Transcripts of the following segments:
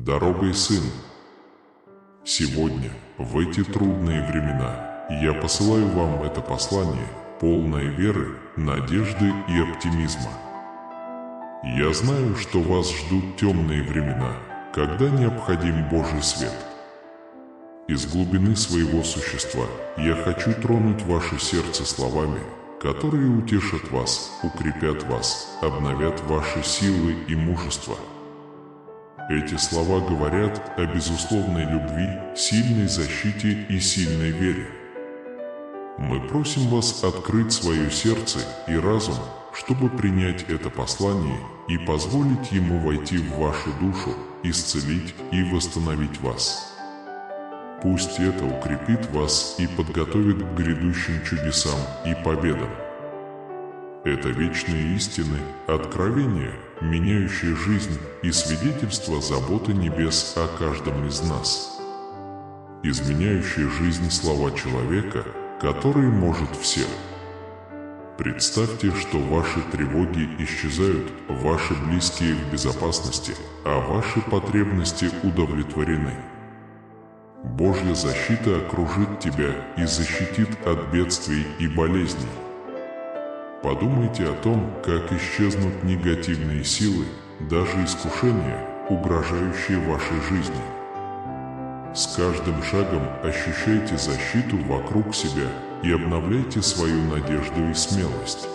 Дорогой сын, сегодня, в эти трудные времена, я посылаю вам это послание, полное веры, надежды и оптимизма. Я знаю, что вас ждут темные времена, когда необходим Божий свет. Из глубины своего существа я хочу тронуть ваше сердце словами, которые утешат вас, укрепят вас, обновят ваши силы и мужество. Эти слова говорят о безусловной любви, сильной защите и сильной вере. Мы просим вас открыть свое сердце и разум, чтобы принять это послание и позволить ему войти в вашу душу, исцелить и восстановить вас. Пусть это укрепит вас и подготовит к грядущим чудесам и победам. Это вечные истины, откровения, меняющие жизнь и свидетельство заботы небес о каждом из нас. Изменяющие жизнь слова человека, который может все. Представьте, что ваши тревоги исчезают, ваши близкие в безопасности, а ваши потребности удовлетворены. Божья защита окружит тебя и защитит от бедствий и болезней. Подумайте о том, как исчезнут негативные силы, даже искушения, угрожающие вашей жизни. С каждым шагом ощущайте защиту вокруг себя и обновляйте свою надежду и смелость.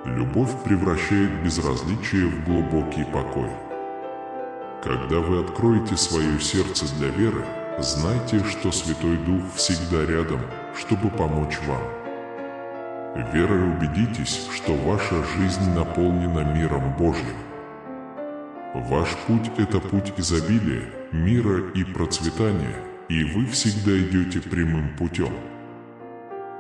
Любовь превращает безразличие в глубокий покой. Когда вы откроете свое сердце для веры, знайте, что Святой Дух всегда рядом, чтобы помочь вам. Верой убедитесь, что ваша жизнь наполнена миром Божьим. Ваш путь – это путь изобилия, мира и процветания, и вы всегда идете прямым путем.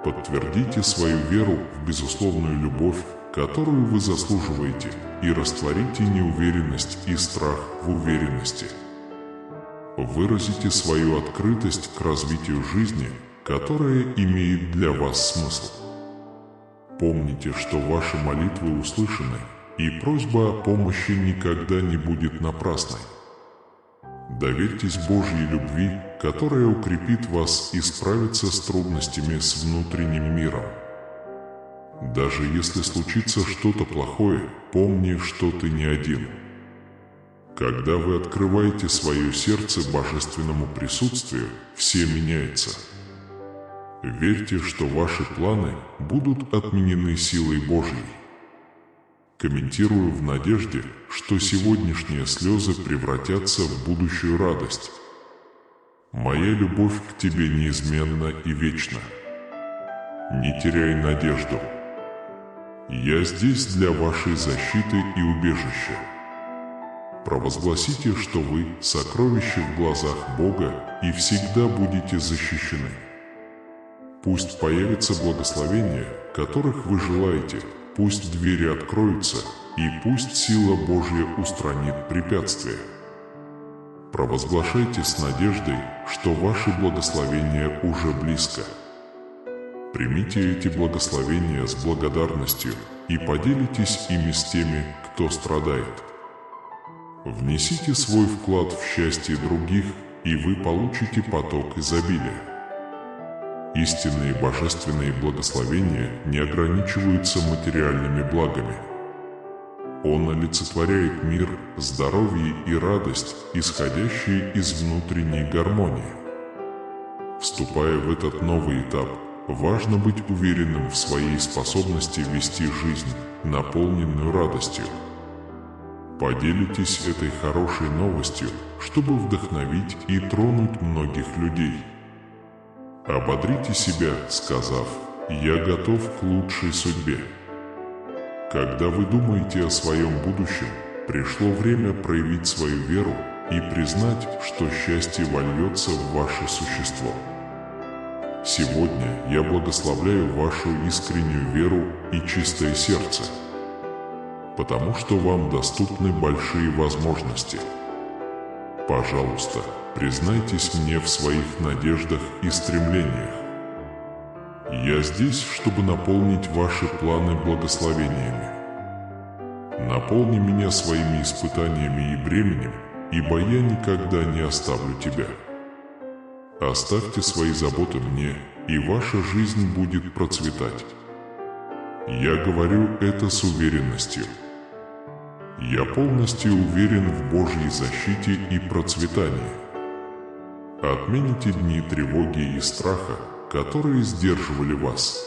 Подтвердите свою веру в безусловную любовь, которую вы заслуживаете, и растворите неуверенность и страх в уверенности. Выразите свою открытость к развитию жизни, которая имеет для вас смысл. Помните, что ваши молитвы услышаны, и просьба о помощи никогда не будет напрасной. Доверьтесь Божьей любви, которая укрепит вас и справится с трудностями с внутренним миром. Даже если случится что-то плохое, помни, что ты не один. Когда вы открываете свое сердце божественному присутствию, все меняется. Верьте, что ваши планы будут отменены силой Божьей. Комментирую в надежде, что сегодняшние слезы превратятся в будущую радость. Моя любовь к тебе неизменна и вечна. Не теряй надежду. Я здесь для вашей защиты и убежища. Провозгласите, что вы – сокровище в глазах Бога и всегда будете защищены. Пусть появятся благословения, которых вы желаете, пусть двери откроются, и пусть сила Божья устранит препятствия. Провозглашайте с надеждой, что ваши благословения уже близко. Примите эти благословения с благодарностью и поделитесь ими с теми, кто страдает. Внесите свой вклад в счастье других, и вы получите поток изобилия. Истинные божественные благословения не ограничиваются материальными благами. Он олицетворяет мир, здоровье и радость, исходящие из внутренней гармонии. Вступая в этот новый этап, важно быть уверенным в своей способности вести жизнь, наполненную радостью. Поделитесь этой хорошей новостью, чтобы вдохновить и тронуть многих людей. Ободрите себя, сказав: «Я готов к лучшей судьбе». Когда вы думаете о своем будущем, пришло время проявить свою веру и признать, что счастье вольется в ваше существо. Сегодня я благословляю вашу искреннюю веру и чистое сердце, потому что вам доступны большие возможности. Пожалуйста, признайтесь мне в своих надеждах и стремлениях. Я здесь, чтобы наполнить ваши планы благословениями. Наполни меня своими испытаниями и бременем, ибо я никогда не оставлю тебя. Оставьте свои заботы мне, и ваша жизнь будет процветать. Я говорю это с уверенностью. Я полностью уверен в Божьей защите и процветании. Отмените дни тревоги и страха, которые сдерживали вас.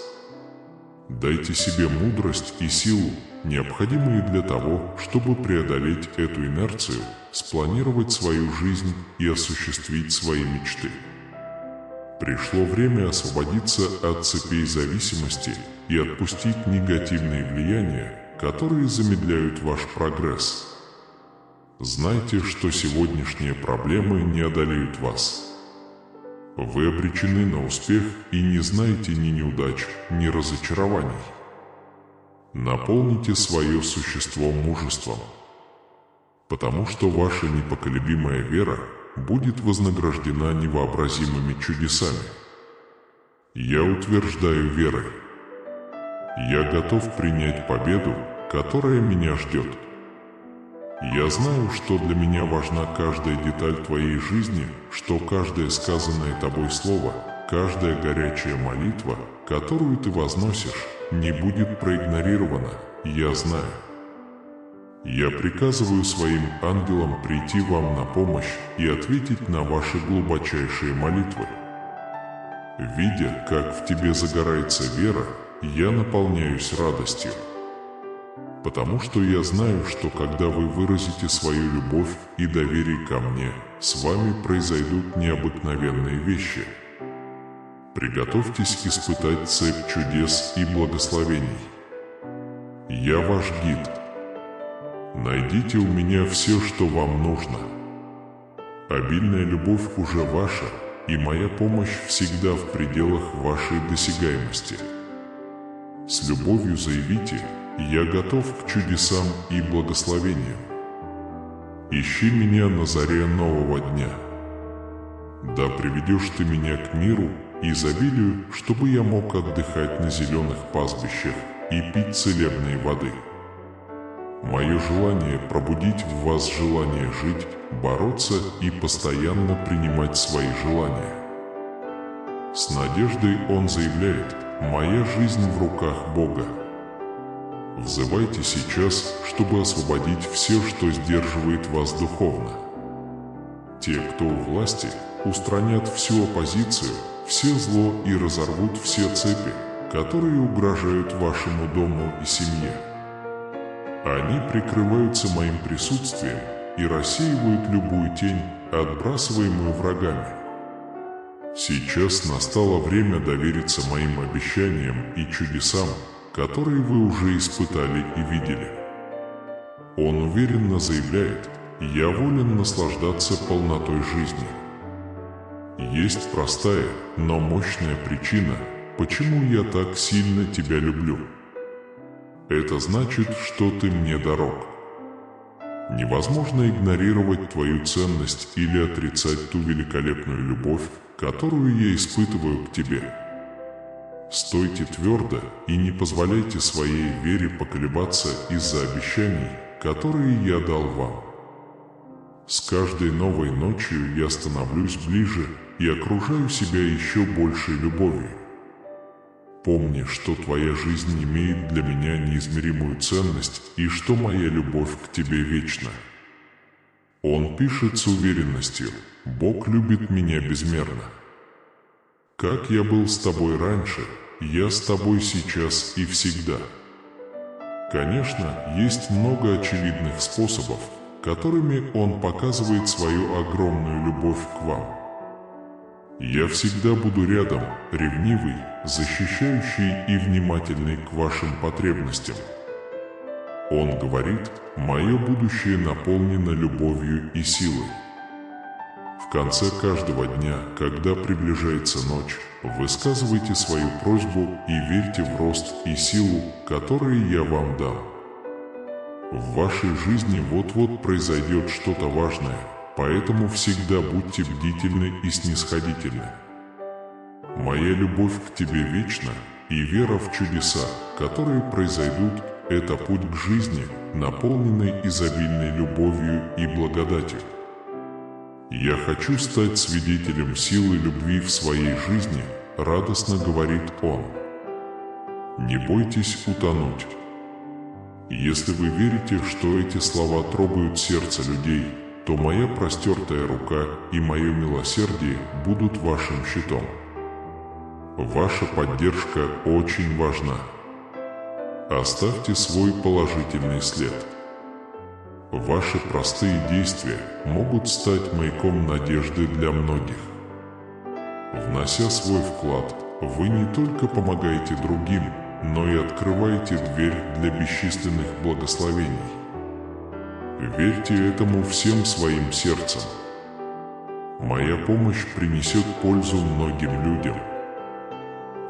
Дайте себе мудрость и силу, необходимые для того, чтобы преодолеть эту инерцию, спланировать свою жизнь и осуществить свои мечты. Пришло время освободиться от цепей зависимости и отпустить негативные влияния, которые замедляют ваш прогресс. Знайте, что сегодняшние проблемы не одолеют вас. Вы обречены на успех и не знаете ни неудач, ни разочарований. Наполните свое существо мужеством, потому что ваша непоколебимая вера будет вознаграждена невообразимыми чудесами. Я утверждаю верой. Я готов принять победу, которая меня ждет. Я знаю, что для меня важна каждая деталь твоей жизни, что каждое сказанное тобой слово, каждая горячая молитва, которую ты возносишь, не будет проигнорирована, я знаю. Я приказываю своим ангелам прийти вам на помощь и ответить на ваши глубочайшие молитвы. Видя, как в тебе загорается вера, я наполняюсь радостью. Потому что я знаю, что когда вы выразите свою любовь и доверие ко мне, с вами произойдут необыкновенные вещи. Приготовьтесь испытать цепь чудес и благословений. Я ваш гид. Найдите у меня все, что вам нужно. Обильная любовь уже ваша, и моя помощь всегда в пределах вашей досягаемости. С любовью заявите: «Я готов к чудесам и благословениям». Ищи меня на заре нового дня. Да приведешь ты меня к миру и изобилию, чтобы я мог отдыхать на зеленых пастбищах и пить целебные воды. Мое желание пробудить в вас желание жить, бороться и постоянно принимать свои желания. С надеждой он заявляет: «Моя жизнь в руках Бога». Взывайте сейчас, чтобы освободить все, что сдерживает вас духовно. Те, кто у власти, устранят всю оппозицию, все зло и разорвут все цепи, которые угрожают вашему дому и семье. Они прикрываются моим присутствием и рассеивают любую тень, отбрасываемую врагами. Сейчас настало время довериться моим обещаниям и чудесам, которые вы уже испытали и видели. Он уверенно заявляет: «Я волен наслаждаться полнотой жизни». Есть простая, но мощная причина, почему я так сильно тебя люблю. Это значит, что ты мне дорог. Невозможно игнорировать твою ценность или отрицать ту великолепную любовь, которую я испытываю к тебе. Стойте твердо и не позволяйте своей вере поколебаться из-за обещаний, которые я дал вам. С каждой новой ночью я становлюсь ближе и окружаю себя еще большей любовью. Помни, что твоя жизнь имеет для меня неизмеримую ценность и что моя любовь к тебе вечна. Он пишет с уверенностью: «Бог любит меня безмерно». Как я был с тобой раньше, я с тобой сейчас и всегда. Конечно, есть много очевидных способов, которыми Он показывает свою огромную любовь к вам. Я всегда буду рядом, ревнивый, защищающий и внимательный к вашим потребностям. Он говорит: «Мое будущее наполнено любовью и силой». В конце каждого дня, когда приближается ночь, высказывайте свою просьбу и верьте в рост и силу, которые я вам дам. В вашей жизни вот-вот произойдет что-то важное, поэтому всегда будьте бдительны и снисходительны. Моя любовь к тебе вечна, и вера в чудеса, которые произойдут, это путь к жизни, наполненной изобильной любовью и благодатью. «Я хочу стать свидетелем силы любви в своей жизни», — радостно говорит он. «Не бойтесь утонуть». Если вы верите, что эти слова трогают сердце людей, то моя простертая рука и мое милосердие будут вашим щитом. Ваша поддержка очень важна. Оставьте свой положительный след. Ваши простые действия могут стать маяком надежды для многих. Внося свой вклад, вы не только помогаете другим, но и открываете дверь для бесчисленных благословений. Верьте этому всем своим сердцем. Моя помощь принесет пользу многим людям.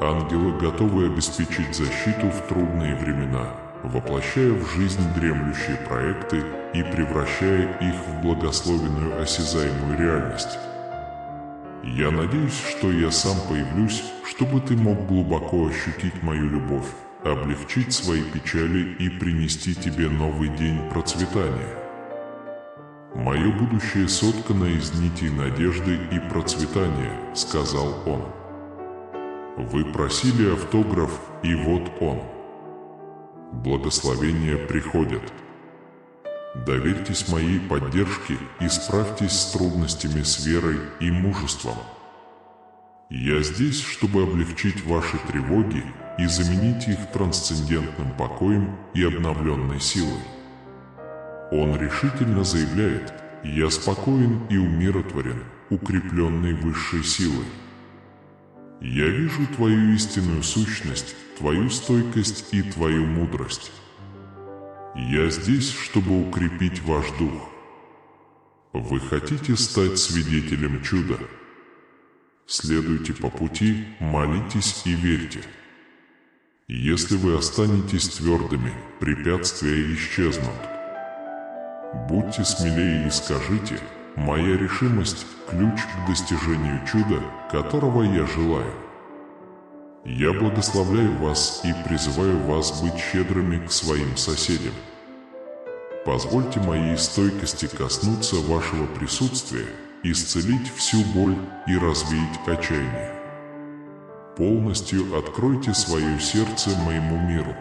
Ангелы готовы обеспечить защиту в трудные времена, воплощая в жизнь дремлющие проекты и превращая их в благословенную осязаемую реальность. Я надеюсь, что я сам появлюсь, чтобы ты мог глубоко ощутить мою любовь, облегчить свои печали и принести тебе новый день процветания. «Мое будущее соткано из нитей надежды и процветания», — сказал он. «Вы просили автограф, и вот он. Благословения приходят. Доверьтесь моей поддержке и справьтесь с трудностями с верой и мужеством. Я здесь, чтобы облегчить ваши тревоги и заменить их трансцендентным покоем и обновленной силой». Он решительно заявляет: «Я спокоен и умиротворен, укрепленный высшей силой. Я вижу твою истинную сущность, твою стойкость и твою мудрость. Я здесь, чтобы укрепить ваш дух. Вы хотите стать свидетелем чуда? Следуйте по пути, молитесь и верьте. Если вы останетесь твердыми, препятствия исчезнут. Будьте смелее и скажите: моя решимость – ключ к достижению чуда, которого я желаю. Я благословляю вас и призываю вас быть щедрыми к своим соседям. Позвольте моей стойкости коснуться вашего присутствия, исцелить всю боль и развеять отчаяние. Полностью откройте свое сердце моему миру.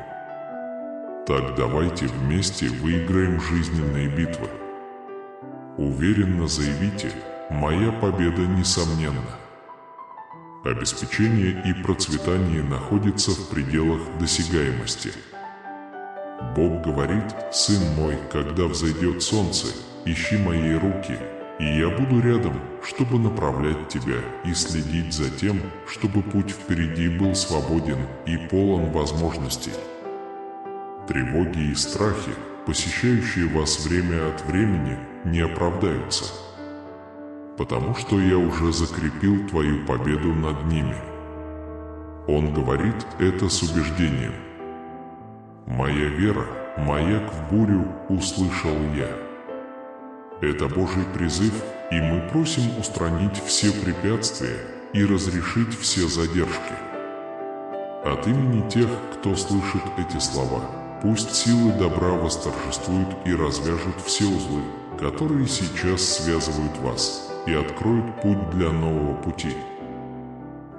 Так давайте вместе выиграем жизненные битвы. Уверенно заявите: моя победа несомненна. Обеспечение и процветание находятся в пределах досягаемости. Бог говорит: «Сын мой, когда взойдет солнце, ищи мои руки, и я буду рядом, чтобы направлять тебя и следить за тем, чтобы путь впереди был свободен и полон возможностей». Тревоги и страхи, посещающие вас время от времени, не оправдаются, потому что я уже закрепил твою победу над ними. Он говорит это с убеждением. «Моя вера, маяк в бурю, услышал я». Это Божий призыв, и мы просим устранить все препятствия и разрешить все задержки. От имени тех, кто слышит эти слова, пусть силы добра восторжествуют и развяжут все узлы, которые сейчас связывают вас, и откроют путь для нового пути.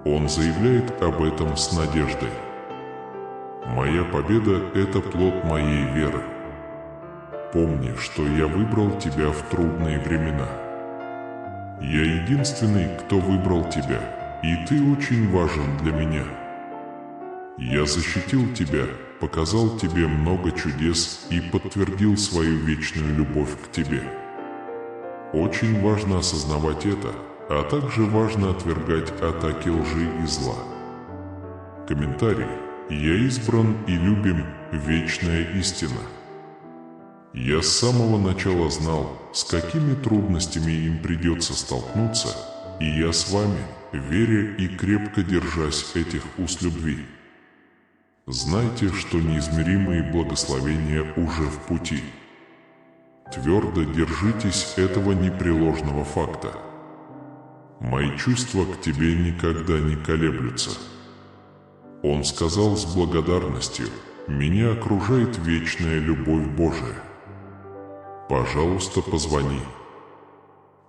Он заявляет об этом с надеждой. «Моя победа – это плод моей веры. Помни, что я выбрал тебя в трудные времена. Я единственный, кто выбрал тебя, и ты очень важен для меня. Я защитил тебя, показал тебе много чудес и подтвердил свою вечную любовь к тебе. Очень важно осознавать это, а также важно отвергать атаки лжи и зла». Комментарий. «Я избран и любим, вечная истина». Я с самого начала знал, с какими трудностями им придется столкнуться, и я с вами, веря и крепко держась этих уз любви. Знайте, что неизмеримые благословения уже в пути. Твердо держитесь этого непреложного факта. Мои чувства к тебе никогда не колеблются. Он сказал с благодарностью: «Меня окружает вечная любовь Божия. Пожалуйста, позвони.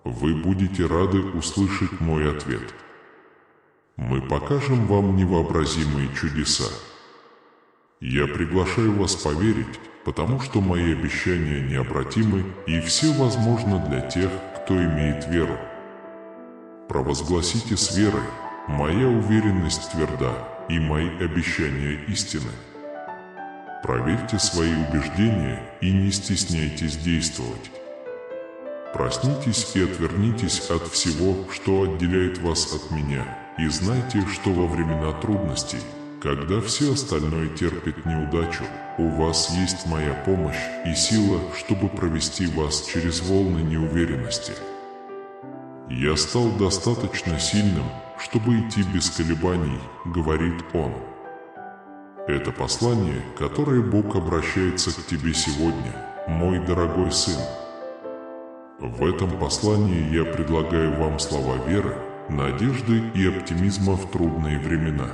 Вы будете рады услышать мой ответ. Мы покажем вам невообразимые чудеса. Я приглашаю вас поверить, потому что мои обещания необратимы и все возможно для тех, кто имеет веру. Провозгласите с верой: «Моя уверенность тверда, и мои обещания истинны». Проверьте свои убеждения и не стесняйтесь действовать. Проснитесь и отвернитесь от всего, что отделяет вас от меня, и знайте, что во времена трудностей, когда все остальное терпит неудачу, у вас есть моя помощь и сила, чтобы провести вас через волны неуверенности. «Я стал достаточно сильным, чтобы идти без колебаний», — говорит Он. Это послание, которое Бог обращается к тебе сегодня, мой дорогой сын. В этом послании я предлагаю вам слова веры, надежды и оптимизма в трудные времена.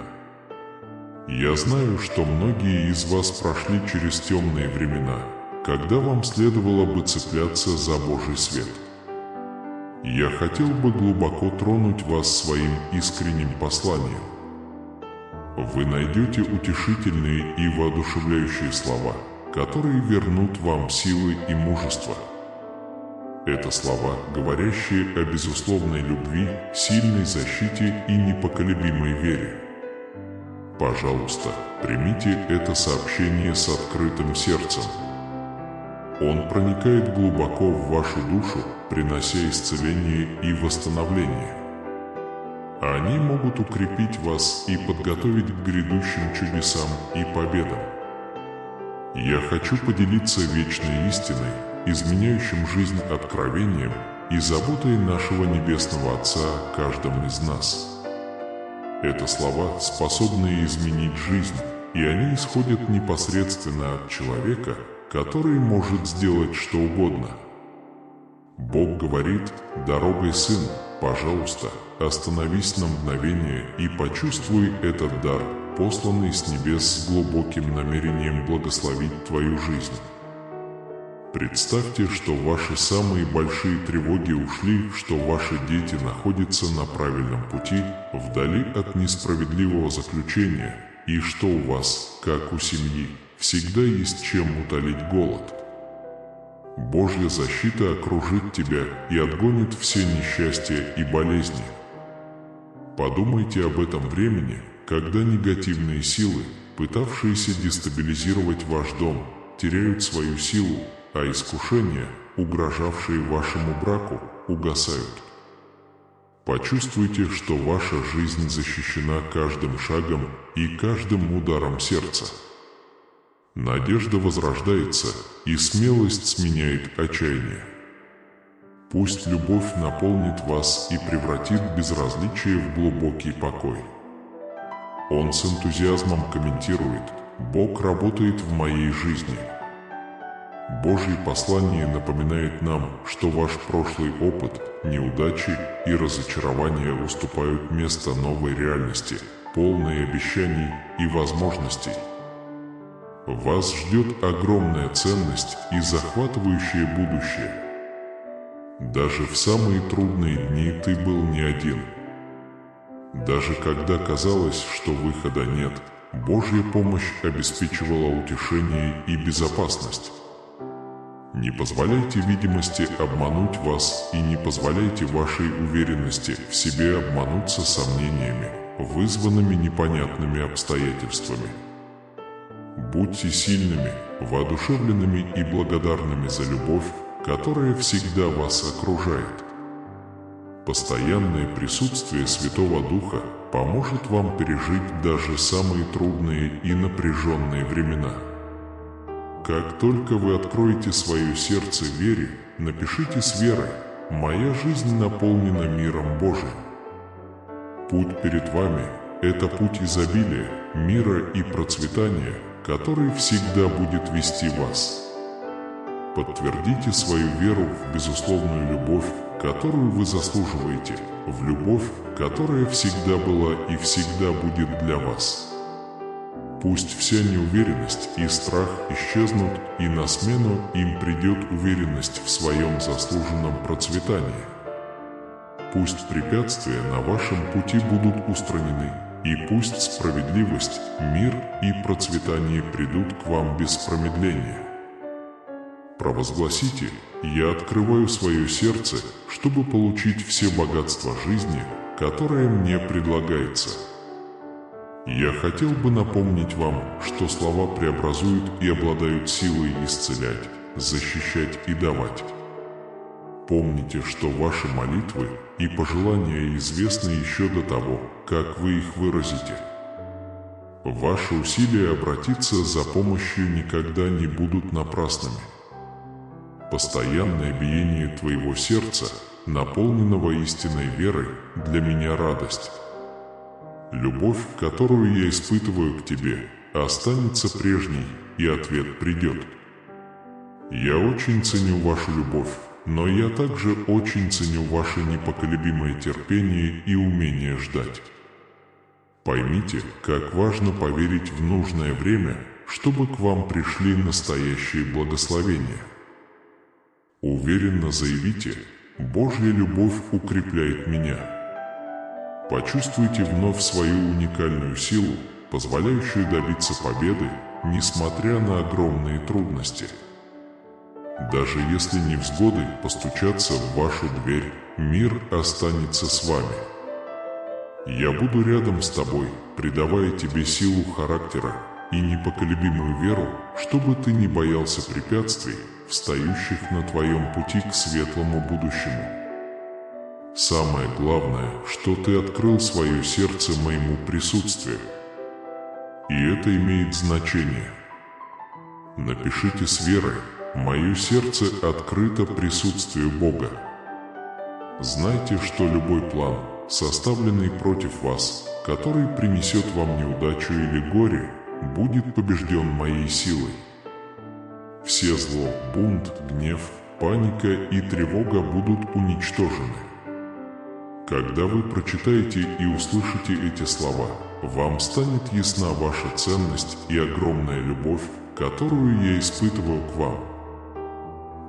Я знаю, что многие из вас прошли через темные времена, когда вам следовало бы цепляться за Божий свет. Я хотел бы глубоко тронуть вас своим искренним посланием. Вы найдете утешительные и воодушевляющие слова, которые вернут вам силы и мужество. Это слова, говорящие о безусловной любви, сильной защите и непоколебимой вере. Пожалуйста, примите это сообщение с открытым сердцем. Он проникает глубоко в вашу душу, принося исцеление и восстановление. Они могут укрепить вас и подготовить к грядущим чудесам и победам. Я хочу поделиться вечной истиной, изменяющим жизнь откровением и заботой нашего Небесного Отца о каждом из нас. Это слова, способные изменить жизнь, и они исходят непосредственно от человека, который может сделать что угодно. Бог говорит: «Дорогой, сын, пожалуйста, остановись на мгновение и почувствуй этот дар, посланный с небес с глубоким намерением благословить твою жизнь». Представьте, что ваши самые большие тревоги ушли, что ваши дети находятся на правильном пути, вдали от несправедливого заключения, и что у вас, как у семьи, всегда есть чем утолить голод. Божья защита окружит тебя и отгонит все несчастья и болезни. Подумайте об этом времени, когда негативные силы, пытавшиеся дестабилизировать ваш дом, теряют свою силу, а искушения, угрожавшие вашему браку, угасают. Почувствуйте, что ваша жизнь защищена каждым шагом и каждым ударом сердца. Надежда возрождается, и смелость сменяет отчаяние. Пусть любовь наполнит вас и превратит безразличие в глубокий покой. Он с энтузиазмом комментирует: «Бог работает в моей жизни». Божье послание напоминает нам, что ваш прошлый опыт, неудачи и разочарования уступают место новой реальности, полной обещаний и возможностей. Вас ждет огромная ценность и захватывающее будущее. Даже в самые трудные дни ты был не один. Даже когда казалось, что выхода нет, Божья помощь обеспечивала утешение и безопасность. Не позволяйте видимости обмануть вас и не позволяйте вашей уверенности в себе обмануться сомнениями, вызванными непонятными обстоятельствами. Будьте сильными, воодушевленными и благодарными за любовь, которая всегда вас окружает. Постоянное присутствие Святого Духа поможет вам пережить даже самые трудные и напряженные времена. Как только вы откроете свое сердце вере, напишите с верой: «Моя жизнь наполнена миром Божиим». Путь перед вами – это путь изобилия, мира и процветания, который всегда будет вести вас. Подтвердите свою веру в безусловную любовь, которую вы заслуживаете, в любовь, которая всегда была и всегда будет для вас. Пусть вся неуверенность и страх исчезнут, и на смену им придет уверенность в своем заслуженном процветании. Пусть препятствия на вашем пути будут устранены, и пусть справедливость, мир и процветание придут к вам без промедления. Провозгласите: «Я открываю свое сердце, чтобы получить все богатства жизни, которое мне предлагается». Я хотел бы напомнить вам, что слова преобразуют и обладают силой исцелять, защищать и давать. Помните, что ваши молитвы и пожелания известны еще до того, как вы их выразите. Ваши усилия обратиться за помощью никогда не будут напрасными. Постоянное биение твоего сердца, наполненного истинной верой, для меня радость. Любовь, которую я испытываю к тебе, останется прежней, и ответ придет. Я очень ценю вашу любовь, но я также очень ценю ваше непоколебимое терпение и умение ждать. Поймите, как важно поверить в нужное время, чтобы к вам пришли настоящие благословения. Уверенно заявите: «Божья любовь укрепляет меня». Почувствуйте вновь свою уникальную силу, позволяющую добиться победы, несмотря на огромные трудности. Даже если невзгоды постучатся в вашу дверь, мир останется с вами. Я буду рядом с тобой, придавая тебе силу характера и непоколебимую веру, чтобы ты не боялся препятствий, встающих на твоем пути к светлому будущему. Самое главное, что ты открыл свое сердце моему присутствию. И это имеет значение. Напишите с верой: «Мое сердце открыто присутствию Бога». Знайте, что любой план, составленный против вас, который принесет вам неудачу или горе, будет побежден моей силой. Все зло, бунт, гнев, паника и тревога будут уничтожены. Когда вы прочитаете и услышите эти слова, вам станет ясна ваша ценность и огромная любовь, которую я испытываю к вам.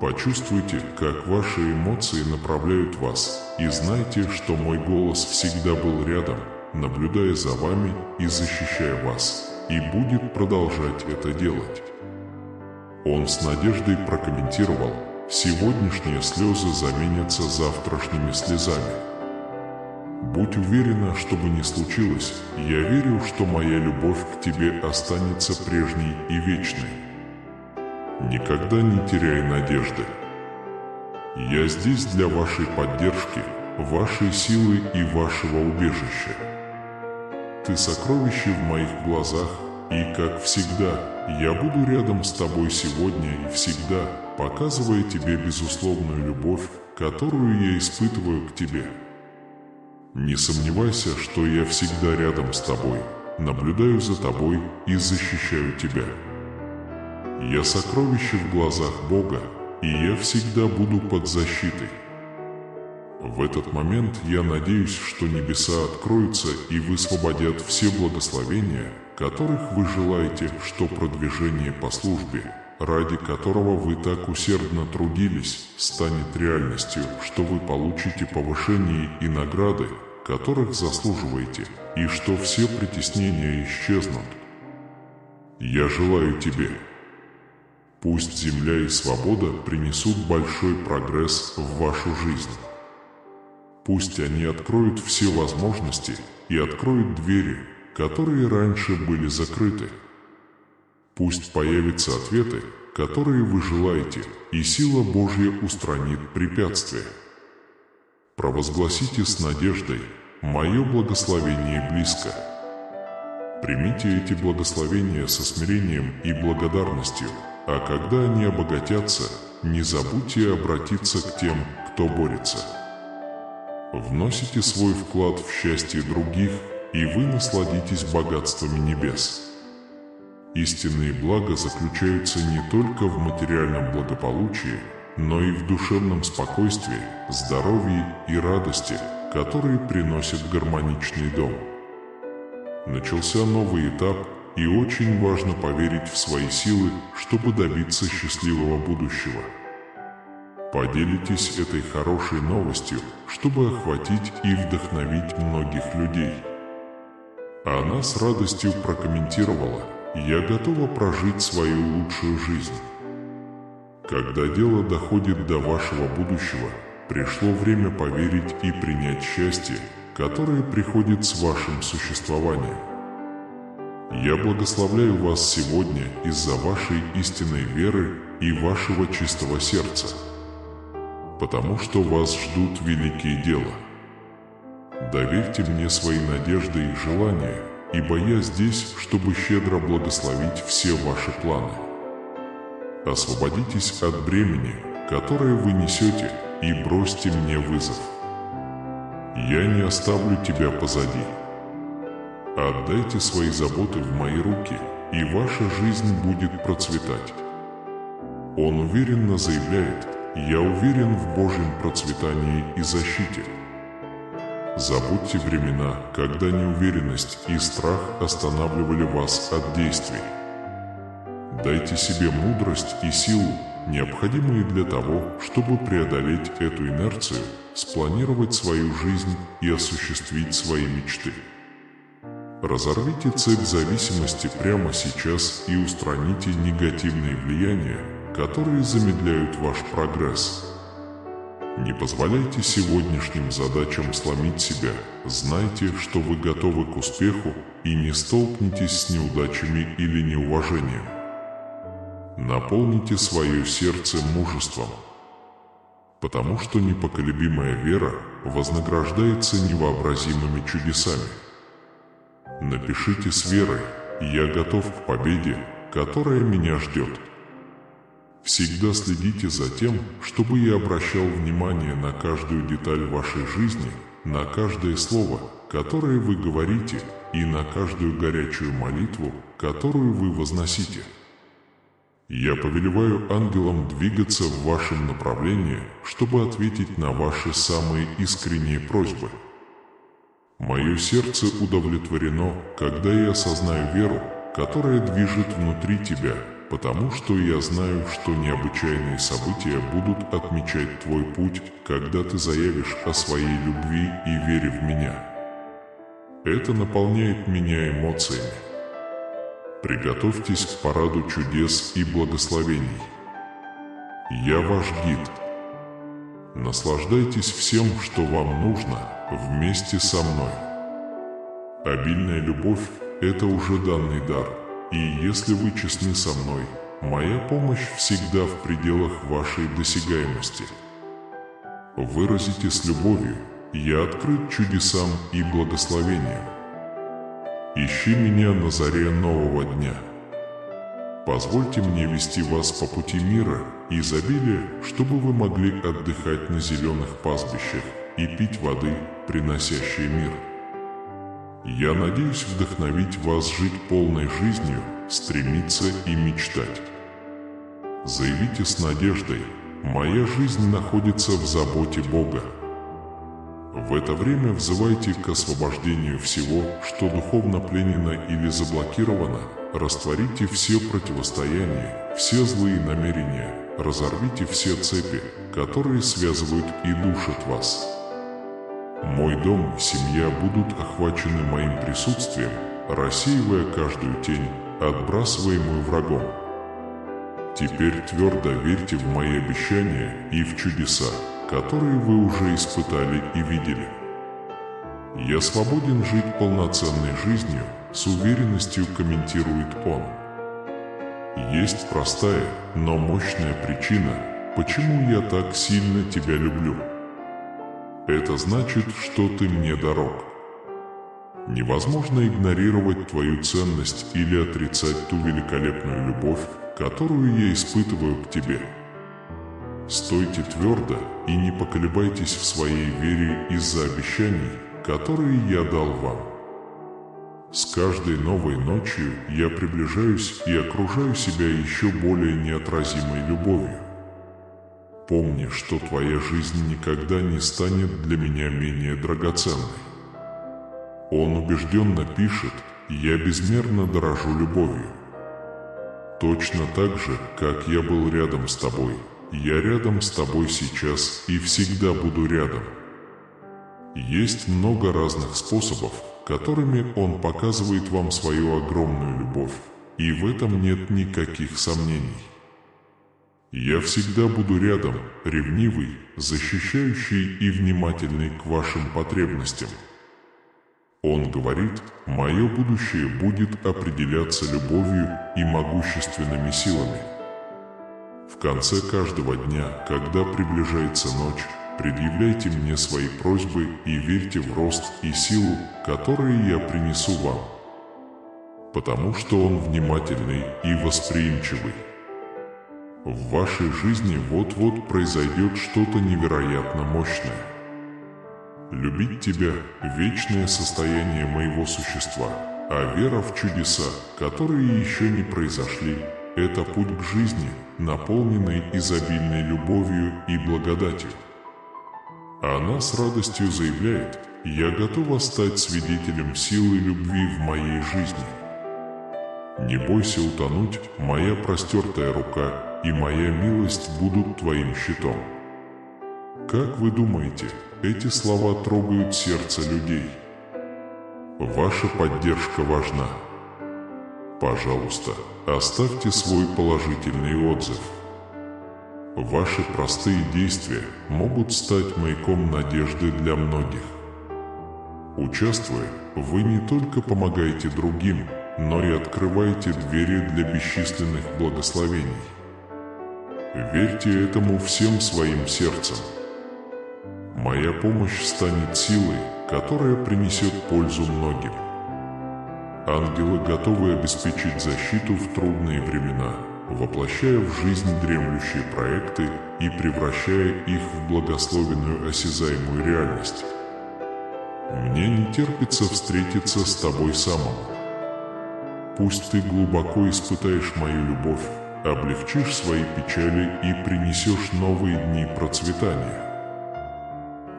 Почувствуйте, как ваши эмоции направляют вас, и знайте, что мой голос всегда был рядом, наблюдая за вами и защищая вас, и будет продолжать это делать. Он с надеждой прокомментировал: «Сегодняшние слезы заменятся завтрашними слезами». Будь уверена, что бы ни случилось, я верю, что моя любовь к тебе останется прежней и вечной. Никогда не теряй надежды. Я здесь для вашей поддержки, вашей силы и вашего убежища. Ты сокровище в моих глазах, и, как всегда, я буду рядом с тобой сегодня и всегда, показывая тебе безусловную любовь, которую я испытываю к тебе. Не сомневайся, что я всегда рядом с тобой, наблюдаю за тобой и защищаю тебя. Я сокровище в глазах Бога, и я всегда буду под защитой. В этот момент я надеюсь, что небеса откроются и высвободят все благословения, которых вы желаете, что продвижение по службе, ради которого вы так усердно трудились, станет реальностью, что вы получите повышение и награды, которых заслуживаете, и что все притеснения исчезнут. Я желаю тебе. Пусть земля и свобода принесут большой прогресс в вашу жизнь. Пусть они откроют все возможности и откроют двери, которые раньше были закрыты. Пусть появятся ответы, которые вы желаете, и сила Божья устранит препятствия. Провозгласите с надеждой: «Мое благословение близко». Примите эти благословения со смирением и благодарностью, а когда они обогатятся, не забудьте обратиться к тем, кто борется. Вносите свой вклад в счастье других, и вы насладитесь богатствами небес. Истинные блага заключаются не только в материальном благополучии, но и в душевном спокойствии, здоровье и радости, которые приносят гармоничный дом. Начался новый этап, и очень важно поверить в свои силы, чтобы добиться счастливого будущего. Поделитесь этой хорошей новостью, чтобы охватить и вдохновить многих людей. Она с радостью прокомментировала: «Я готова прожить свою лучшую жизнь». Когда дело доходит до вашего будущего, пришло время поверить и принять счастье, которое приходит с вашим существованием. Я благословляю вас сегодня из-за вашей истинной веры и вашего чистого сердца, потому что вас ждут великие дела. Доверьте мне свои надежды и желания, ибо я здесь, чтобы щедро благословить все ваши планы. Освободитесь от бремени, которое вы несете, и бросьте мне вызов. Я не оставлю тебя позади. Отдайте свои заботы в мои руки, и ваша жизнь будет процветать. Он уверенно заявляет: «Я уверен в Божьем процветании и защите». Забудьте времена, когда неуверенность и страх останавливали вас от действий. Дайте себе мудрость и силу, необходимые для того, чтобы преодолеть эту инерцию, спланировать свою жизнь и осуществить свои мечты. Разорвите цепь зависимости прямо сейчас и устраните негативные влияния, которые замедляют ваш прогресс. Не позволяйте сегодняшним задачам сломить себя. Знайте, что вы готовы к успеху и не столкнетесь с неудачами или неуважением. Наполните свое сердце мужеством, потому что непоколебимая вера вознаграждается невообразимыми чудесами. Напишите с верой: «Я готов к победе, которая меня ждет». Всегда следите за тем, чтобы я обращал внимание на каждую деталь вашей жизни, на каждое слово, которое вы говорите, и на каждую горячую молитву, которую вы возносите. Я повелеваю ангелам двигаться в вашем направлении, чтобы ответить на ваши самые искренние просьбы. Мое сердце удовлетворено, когда я осознаю веру, которая движет внутри тебя, потому что я знаю, что необычайные события будут отмечать твой путь, когда ты заявишь о своей любви и вере в меня. Это наполняет меня эмоциями. Приготовьтесь к параду чудес и благословений. Я ваш гид. Наслаждайтесь всем, что вам нужно, вместе со мной. Обильная любовь – это уже данный дар. И если вы честны со мной, моя помощь всегда в пределах вашей досягаемости. Выразите с любовью: «Я открыт чудесам и благословениям». Ищи меня на заре нового дня. Позвольте мне вести вас по пути мира и изобилия, чтобы вы могли отдыхать на зеленых пастбищах и пить воды, приносящие мир. Я надеюсь вдохновить вас жить полной жизнью, стремиться и мечтать. Заявите с надеждой: «Моя жизнь находится в заботе Бога». В это время взывайте к освобождению всего, что духовно пленено или заблокировано, растворите все противостояния, все злые намерения, разорвите все цепи, которые связывают и душат вас. Мой дом и семья будут охвачены моим присутствием, рассеивая каждую тень, отбрасываемую врагом. Теперь твердо верьте в мои обещания и в чудеса, которые вы уже испытали и видели. Я свободен жить полноценной жизнью, с уверенностью комментирует он. Есть простая, но мощная причина, почему я так сильно тебя люблю. Это значит, что ты мне дорог. Невозможно игнорировать твою ценность или отрицать ту великолепную любовь, которую я испытываю к тебе. Стойте твердо и не поколебайтесь в своей вере из-за обещаний, которые я дал вам. С каждой новой ночью я приближаюсь и окружаю себя еще более неотразимой любовью. Помни, что твоя жизнь никогда не станет для меня менее драгоценной. Он убежденно пишет: «Я безмерно дорожу любовью. Точно так же, как я был рядом с тобой, я рядом с тобой сейчас и всегда буду рядом. Есть много разных способов, которыми Он показывает вам свою огромную любовь, и в этом нет никаких сомнений. Я всегда буду рядом, ревнивый, защищающий и внимательный к вашим потребностям. Он говорит, мое будущее будет определяться любовью и могущественными силами. В конце каждого дня, когда приближается ночь, предъявляйте мне свои просьбы и верьте в рост и силу, которые я принесу вам. Потому что Он внимательный и восприимчивый. В вашей жизни вот-вот произойдет что-то невероятно мощное. Любить тебя – вечное состояние моего существа, а вера в чудеса, которые еще не произошли – это путь к жизни, наполненной изобильной любовью и благодатью. Она с радостью заявляет: «Я готова стать свидетелем силы любви в моей жизни». Не бойся утонуть, моя простертая рука и моя милость будут твоим щитом. Как вы думаете, эти слова трогают сердце людей? Ваша поддержка важна. Пожалуйста, оставьте свой положительный отзыв. Ваши простые действия могут стать маяком надежды для многих. Участвуя, вы не только помогаете другим, но и открываете двери для бесчисленных благословений. Верьте этому всем своим сердцем. Моя помощь станет силой, которая принесет пользу многим. Ангелы готовы обеспечить защиту в трудные времена, воплощая в жизнь дремлющие проекты и превращая их в благословенную осязаемую реальность. Мне не терпится встретиться с тобой самым. Пусть ты глубоко испытаешь мою любовь, облегчишь свои печали и принесешь новые дни процветания.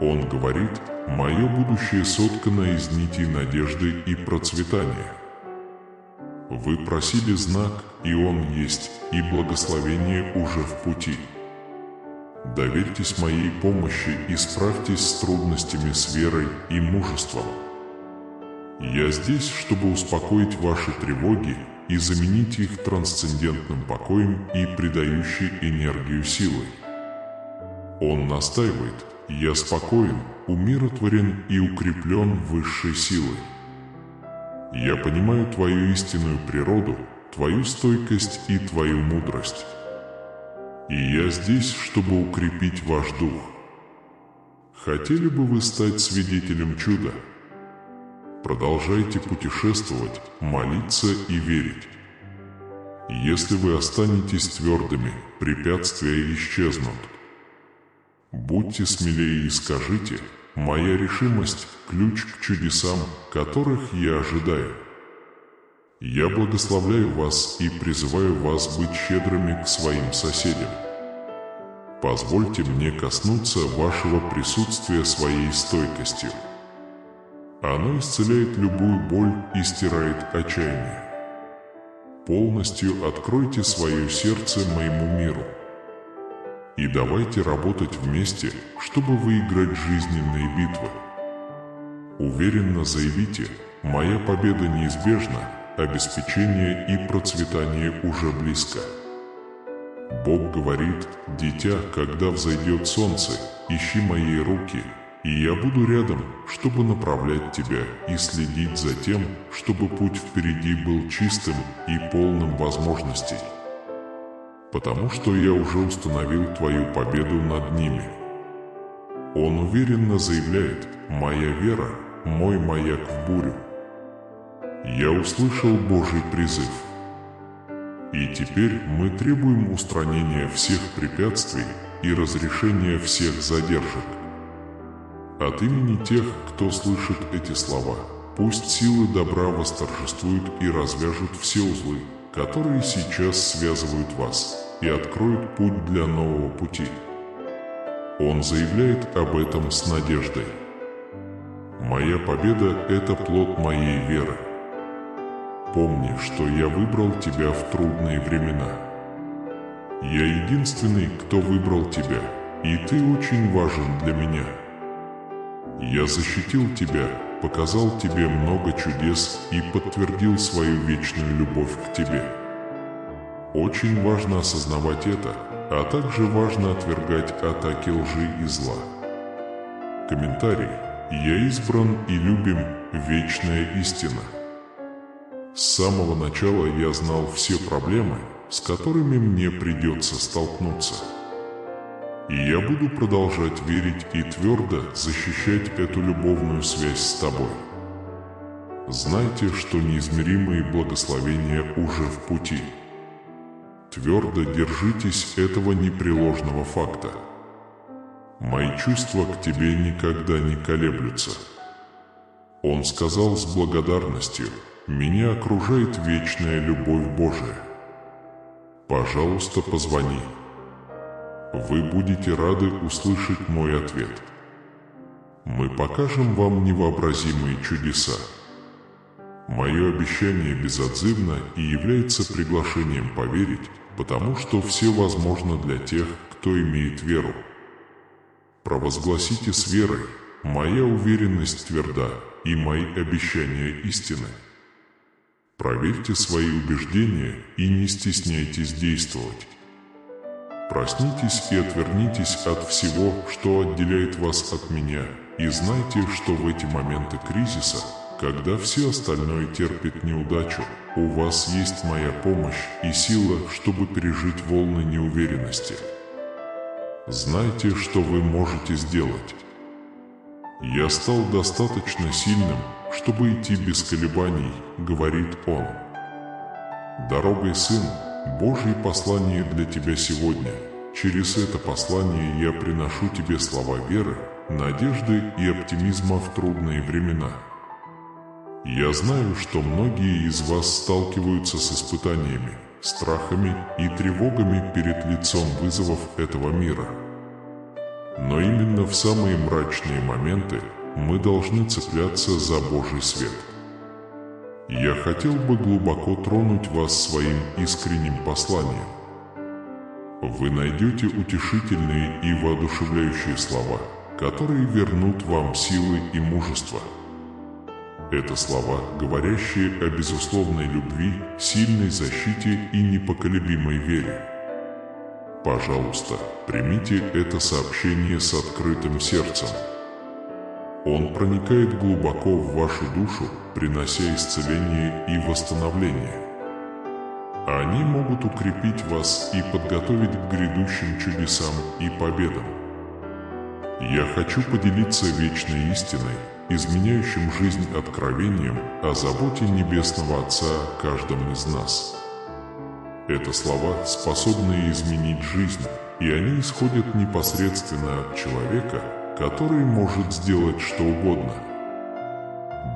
Он говорит, мое будущее соткано из нитей надежды и процветания. Вы просили знак, и он есть, и благословение уже в пути. Доверьтесь моей помощи и справьтесь с трудностями с верой и мужеством. Я здесь, чтобы успокоить ваши тревоги и заменить их трансцендентным покоем и придающей энергию силой. Он настаивает, я спокоен, умиротворен и укреплен высшей силой. Я понимаю твою истинную природу, твою стойкость и твою мудрость. И я здесь, чтобы укрепить ваш дух. Хотели бы вы стать свидетелем чуда? Продолжайте путешествовать, молиться и верить. Если вы останетесь твердыми, препятствия исчезнут. Будьте смелее и скажите, моя решимость – ключ к чудесам, которых я ожидаю. Я благословляю вас и призываю вас быть щедрыми к своим соседям. Позвольте мне коснуться вашего присутствия своей стойкостью. Оно исцеляет любую боль и стирает отчаяние. Полностью откройте свое сердце моему миру. И давайте работать вместе, чтобы выиграть жизненные битвы. Уверенно заявите, моя победа неизбежна, обеспечение и процветание уже близко. Бог говорит, дитя, когда взойдет солнце, ищи мои руки, и я буду рядом, чтобы направлять тебя и следить за тем, чтобы путь впереди был чистым и полным возможностей. Потому что я уже установил твою победу над ними. Он уверенно заявляет, моя вера – мой маяк в бурю. Я услышал Божий призыв. И теперь мы требуем устранения всех препятствий и разрешения всех задержек. От имени тех, кто слышит эти слова, пусть силы добра восторжествуют и развяжут все узлы, которые сейчас связывают вас, и откроют путь для нового пути. Он заявляет об этом с надеждой. Моя победа – это плод моей веры. Помни, что я выбрал тебя в трудные времена. Я единственный, кто выбрал тебя, и ты очень важен для меня. Я защитил тебя, показал тебе много чудес и подтвердил свою вечную любовь к тебе. Очень важно осознавать это, а также важно отвергать атаки лжи и зла. Комментарий. Я избран и любим, вечная истина. С самого начала я знал все проблемы, с которыми мне придется столкнуться. И я буду продолжать верить и твердо защищать эту любовную связь с тобой. Знайте, что неизмеримые благословения уже в пути. Твердо держитесь этого непреложного факта. Мои чувства к тебе никогда не колеблются. Он сказал с благодарностью: «Меня окружает вечная любовь Божия. Пожалуйста, позвони. Вы будете рады услышать мой ответ. Мы покажем вам невообразимые чудеса». Мое обещание безотзывно и является приглашением поверить, потому что все возможно для тех, кто имеет веру. Провозгласите с верой: «Моя уверенность тверда, и мои обещания истинны». Проверьте свои убеждения и не стесняйтесь действовать. Проснитесь и отвернитесь от всего, что отделяет вас от меня, и знайте, что в эти моменты кризиса, когда все остальное терпит неудачу, у вас есть моя помощь и сила, чтобы пережить волны неуверенности. Знайте, что вы можете сделать. «Я стал достаточно сильным, чтобы идти без колебаний», — говорит Он. Дорогой сын, Божье послание для тебя сегодня. Через это послание я приношу тебе слова веры, надежды и оптимизма в трудные времена. Я знаю, что многие из вас сталкиваются с испытаниями, страхами и тревогами перед лицом вызовов этого мира. Но именно в самые мрачные моменты мы должны цепляться за Божий свет. Я хотел бы глубоко тронуть вас своим искренним посланием. Вы найдете утешительные и воодушевляющие слова, которые вернут вам силы и мужество. Это слова, говорящие о безусловной любви, сильной защите и непоколебимой вере. Пожалуйста, примите это сообщение с открытым сердцем. Он проникает глубоко в вашу душу, принося исцеление и восстановление. Они могут укрепить вас и подготовить к грядущим чудесам и победам. Я хочу поделиться вечной истиной, изменяющим жизнь откровением о заботе Небесного Отца о каждом из нас. Это слова, способные изменить жизнь, и они исходят непосредственно от человека, который может сделать что угодно.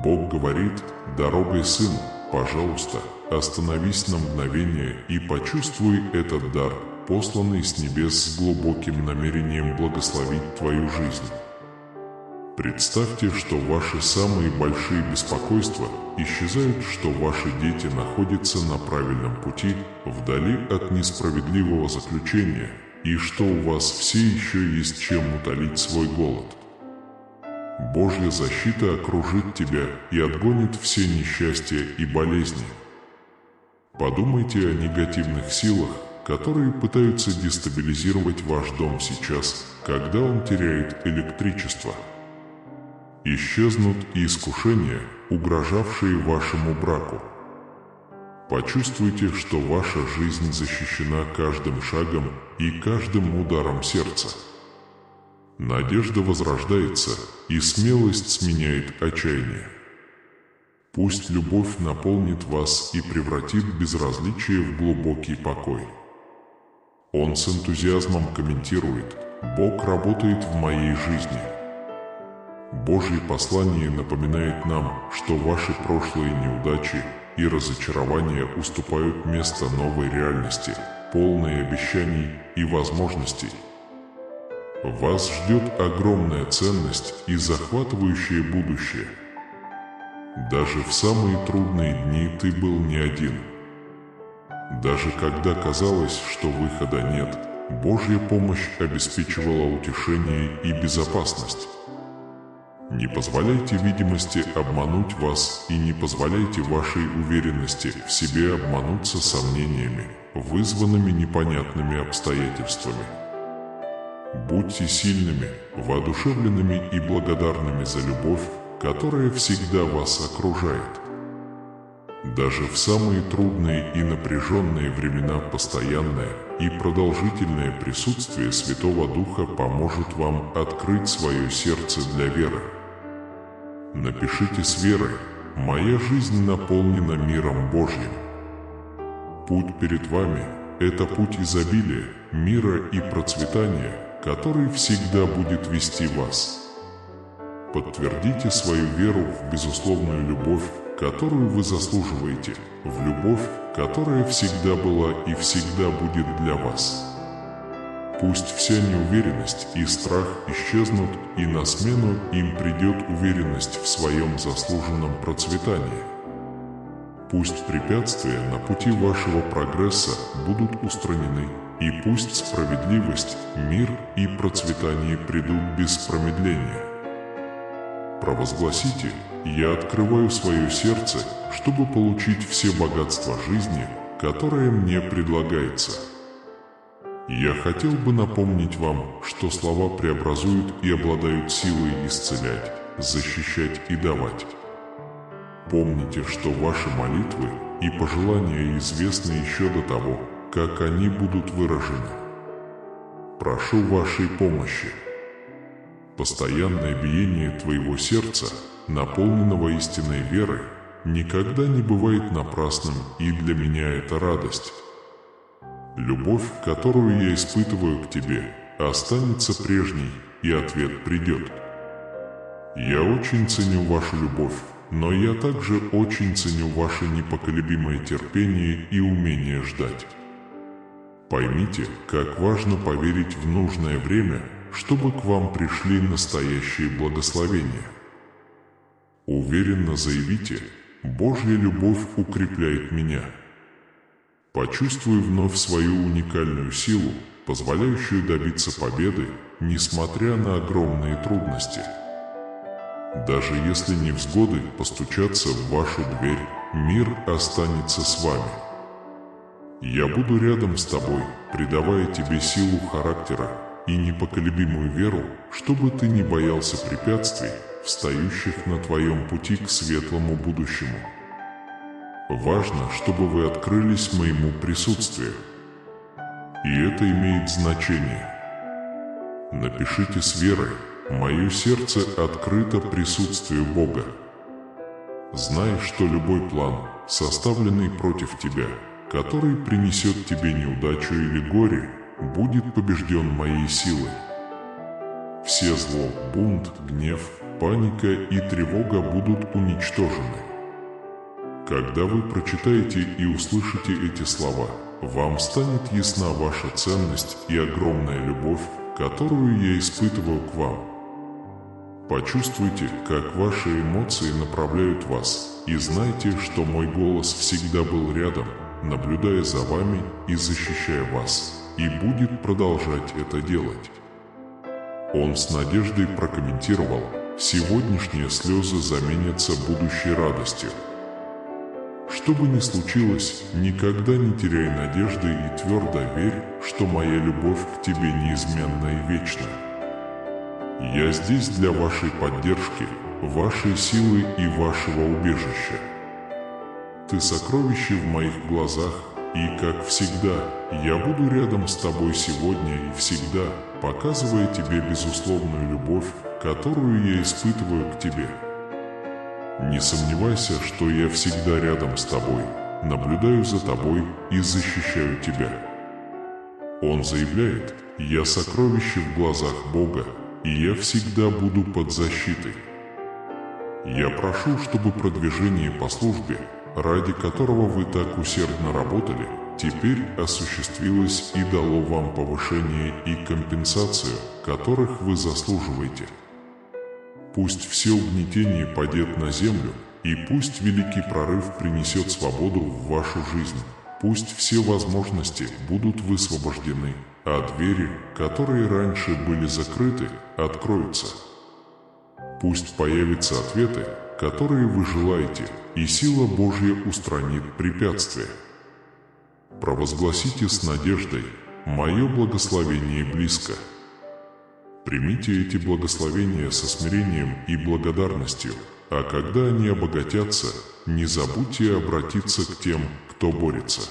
Бог говорит: «Дорогой сын, пожалуйста, остановись на мгновение и почувствуй этот дар, посланный с небес с глубоким намерением благословить твою жизнь». Представьте, что ваши самые большие беспокойства исчезают, что ваши дети находятся на правильном пути, вдали от несправедливого заключения, и что у вас все еще есть чем утолить свой голод. Божья защита окружит тебя и отгонит все несчастья и болезни. Подумайте о негативных силах, которые пытаются дестабилизировать ваш дом сейчас, когда он теряет электричество. Исчезнут и искушения, угрожавшие вашему браку. Почувствуйте, что ваша жизнь защищена каждым шагом и каждым ударом сердца. Надежда возрождается, и смелость сменяет отчаяние. Пусть любовь наполнит вас и превратит безразличие в глубокий покой. Он с энтузиазмом комментирует: «Бог работает в моей жизни». Божье послание напоминает нам, что ваши прошлые неудачи и разочарования уступают место новой реальности, полной обещаний и возможностей. Вас ждет огромная ценность и захватывающее будущее. Даже в самые трудные дни ты был не один. Даже когда казалось, что выхода нет, Божья помощь обеспечивала утешение и безопасность. Не позволяйте видимости обмануть вас и не позволяйте вашей уверенности в себе обмануться сомнениями, вызванными непонятными обстоятельствами. Будьте сильными, воодушевленными и благодарными за любовь, которая всегда вас окружает. Даже в самые трудные и напряженные времена постоянное и продолжительное присутствие Святого Духа поможет вам открыть свое сердце для веры. Напишите с верой: «Моя жизнь наполнена миром Божьим». Путь перед вами – это путь изобилия, мира и процветания, который всегда будет вести вас. Подтвердите свою веру в безусловную любовь, которую вы заслуживаете, в любовь, которая всегда была и всегда будет для вас. Пусть вся неуверенность и страх исчезнут, и на смену им придет уверенность в своем заслуженном процветании. Пусть препятствия на пути вашего прогресса будут устранены, и пусть справедливость, мир и процветание придут без промедления. Провозгласите: «Я открываю свое сердце, чтобы получить все богатства жизни, которое мне предлагается». Я хотел бы напомнить вам, что слова преобразуют и обладают силой исцелять, защищать и давать. Помните, что ваши молитвы и пожелания известны еще до того, как они будут выражены. Прошу вашей помощи. Постоянное биение твоего сердца, наполненного истинной верой, никогда не бывает напрасным, и для меня это радость. Любовь, которую я испытываю к тебе, останется прежней, и ответ придет. Я очень ценю вашу любовь, но я также очень ценю ваше непоколебимое терпение и умение ждать. Поймите, как важно поверить в нужное время, чтобы к вам пришли настоящие благословения. Уверенно заявите: «Божья любовь укрепляет меня». Почувствуй вновь свою уникальную силу, позволяющую добиться победы, несмотря на огромные трудности. Даже если невзгоды постучатся в вашу дверь, мир останется с вами. Я буду рядом с тобой, придавая тебе силу характера и непоколебимую веру, чтобы ты не боялся препятствий, встающих на твоем пути к светлому будущему. Важно, чтобы вы открылись моему присутствию. И это имеет значение. Напишите с верой: «Мое сердце открыто присутствию Бога». Знай, что любой план, составленный против тебя, который принесет тебе неудачу или горе, будет побежден моей силой. Все зло, бунт, гнев, паника и тревога будут уничтожены. Когда вы прочитаете и услышите эти слова, вам станет ясна ваша ценность и огромная любовь, которую я испытываю к вам. Почувствуйте, как ваши эмоции направляют вас, и знайте, что мой голос всегда был рядом, наблюдая за вами и защищая вас, и будет продолжать это делать. Он с надеждой прокомментировал: «Сегодняшние слезы заменятся будущей радостью». Что бы ни случилось, никогда не теряй надежды и твердо верь, что моя любовь к тебе неизменна и вечна. Я здесь для вашей поддержки, вашей силы и вашего убежища. Ты сокровище в моих глазах, и, как всегда, я буду рядом с тобой сегодня и всегда, показывая тебе безусловную любовь, которую я испытываю к тебе. Не сомневайся, что я всегда рядом с тобой, наблюдаю за тобой и защищаю тебя. Он заявляет: «Я сокровище в глазах Бога, и я всегда буду под защитой». Я прошу, чтобы продвижение по службе, ради которого вы так усердно работали, теперь осуществилось и дало вам повышение и компенсацию, которых вы заслуживаете. Пусть все угнетение падет на землю, и пусть великий прорыв принесет свободу в вашу жизнь. пусть все возможности будут высвобождены, а двери, которые раньше были закрыты, откроются. Пусть появятся ответы, которые вы желаете, и сила Божья устранит препятствия. Провозгласите с надеждой: «Мое благословение близко». Примите эти благословения со смирением и благодарностью, а когда они обогатятся, не забудьте обратиться к тем, кто борется.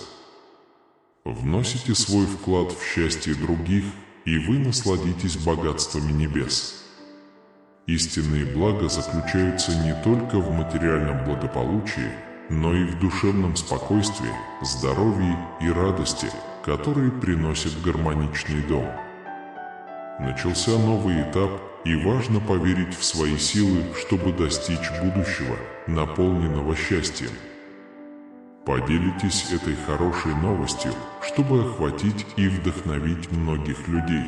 Вносите свой вклад в счастье других, и вы насладитесь богатствами небес. Истинные блага заключаются не только в материальном благополучии, но и в душевном спокойствии, здоровье и радости, которые приносят гармоничный дом. Начался новый этап, и важно поверить в свои силы, чтобы достичь будущего, наполненного счастьем. Поделитесь этой хорошей новостью, чтобы охватить и вдохновить многих людей.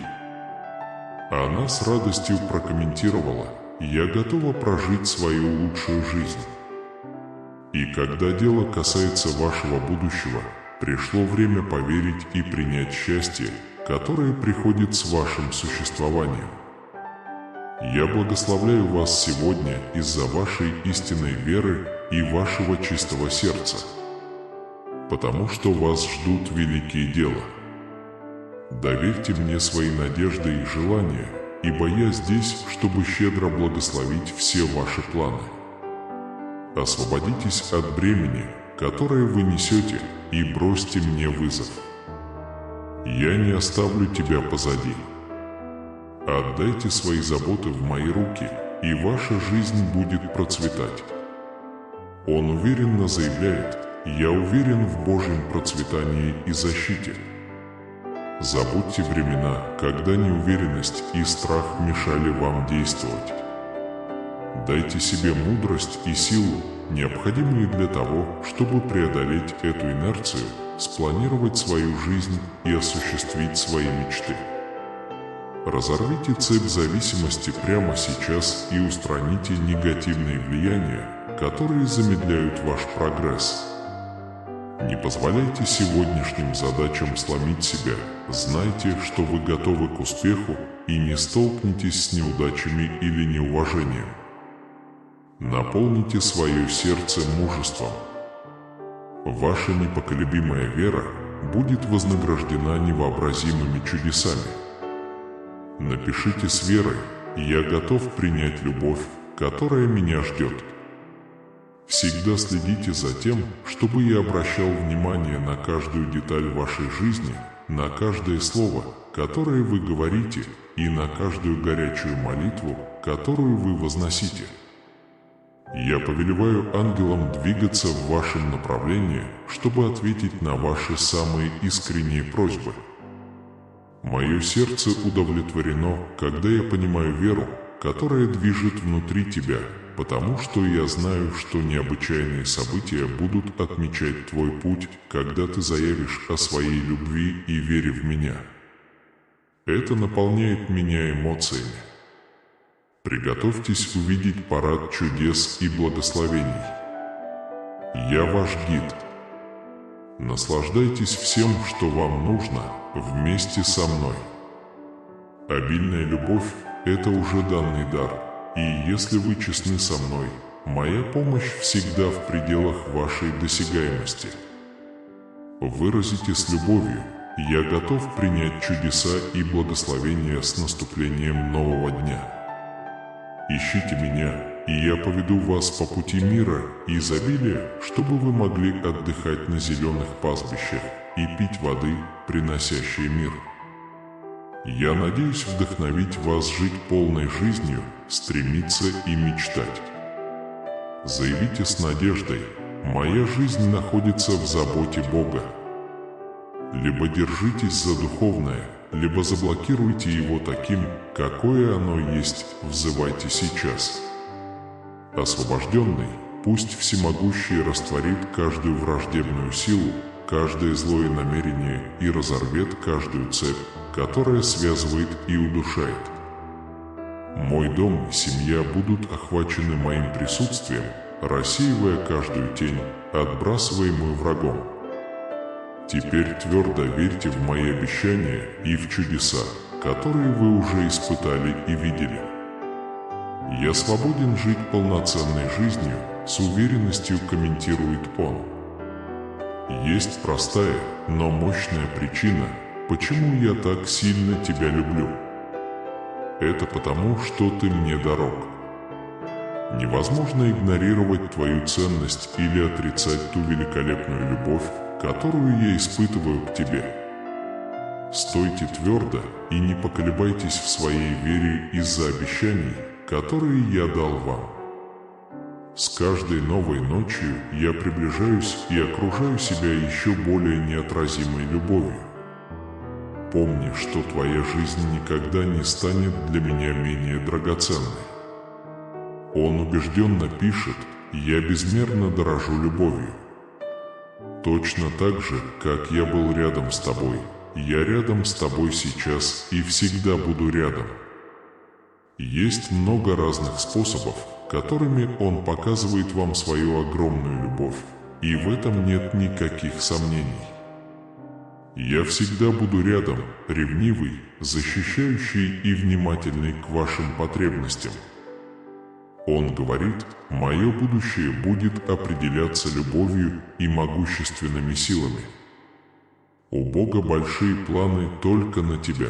Она с радостью прокомментировала: «Я готова прожить свою лучшую жизнь». И когда дело касается вашего будущего, пришло время поверить и принять счастье, которое приходит с вашим существованием. Я благословляю вас сегодня из-за вашей истинной веры и вашего чистого сердца, потому что вас ждут великие дела. Доверьте мне свои надежды и желания, ибо я здесь, чтобы щедро благословить все ваши планы. Освободитесь от бремени, которое вы несете, и бросьте мне вызов. Я не оставлю тебя позади. Отдайте свои заботы в мои руки, и ваша жизнь будет процветать. Он уверенно заявляет: «Я уверен в Божьем процветании и защите». Забудьте времена, когда неуверенность и страх мешали вам действовать. Дайте себе мудрость и силу, необходимые для того, чтобы преодолеть эту инерцию, спланировать свою жизнь и осуществить свои мечты. Разорвите цепь зависимости прямо сейчас и устраните негативные влияния, которые замедляют ваш прогресс. Не позволяйте сегодняшним задачам сломить себя. Знайте, что вы готовы к успеху и не столкнетесь с неудачами или неуважением. Наполните свое сердце мужеством. Ваша непоколебимая вера будет вознаграждена невообразимыми чудесами. Напишите с верой: «Я готов принять любовь, которая меня ждет». Всегда следите за тем, чтобы я обращал внимание на каждую деталь вашей жизни, на каждое слово, которое вы говорите, и на каждую горячую молитву, которую вы возносите. Я повелеваю ангелам двигаться в вашем направлении, чтобы ответить на ваши самые искренние просьбы. Мое сердце удовлетворено, когда я понимаю веру, которая движет внутри тебя, потому что я знаю, что необычайные события будут отмечать твой путь, когда ты заявишь о своей любви и вере в меня. Это наполняет меня эмоциями. Приготовьтесь увидеть парад чудес и благословений. Я ваш гид. Наслаждайтесь всем, что вам нужно, вместе со мной. Обильная любовь – это уже данный дар, и если вы честны со мной, моя помощь всегда в пределах вашей досягаемости. Выразите с любовью: «Я готов принять чудеса и благословения с наступлением нового дня». Ищите меня, и я поведу вас по пути мира и изобилия, чтобы вы могли отдыхать на зеленых пастбищах и пить воды, приносящие мир. Я надеюсь вдохновить вас жить полной жизнью, стремиться и мечтать. Заявите с надеждой: «Моя жизнь находится в заботе Бога». Либо держитесь за духовное, либо заблокируйте его таким, какое оно есть, взывайте сейчас. Освобожденный, пусть Всемогущий растворит каждую враждебную силу, каждое злое намерение и разорвет каждую цепь, которая связывает и удушает. Мой дом и семья будут охвачены моим присутствием, рассеивая каждую тень, отбрасываемую врагом. Теперь твердо верьте в мои обещания и в чудеса, которые вы уже испытали и видели. «Я свободен жить полноценной жизнью», — с уверенностью комментирует Пон. «Есть простая, но мощная причина, почему я так сильно тебя люблю. Это потому, что ты мне дорог. Невозможно игнорировать твою ценность или отрицать ту великолепную любовь, которую я испытываю к тебе. Стойте твердо и не поколебайтесь в своей вере из-за обещаний, которые я дал вам. С каждой новой ночью я приближаюсь и окружаю себя еще более неотразимой любовью. Помни, что твоя жизнь никогда не станет для меня менее драгоценной. Он убежденно пишет: «Я безмерно дорожу любовью. Точно так же, как я был рядом с тобой, я рядом с тобой сейчас и всегда буду рядом». Есть много разных способов, которыми он показывает вам свою огромную любовь, и в этом нет никаких сомнений. Я всегда буду рядом, ревнивый, защищающий и внимательный к вашим потребностям. Он говорит: «Мое будущее будет определяться любовью и могущественными силами. У Бога большие планы только на тебя».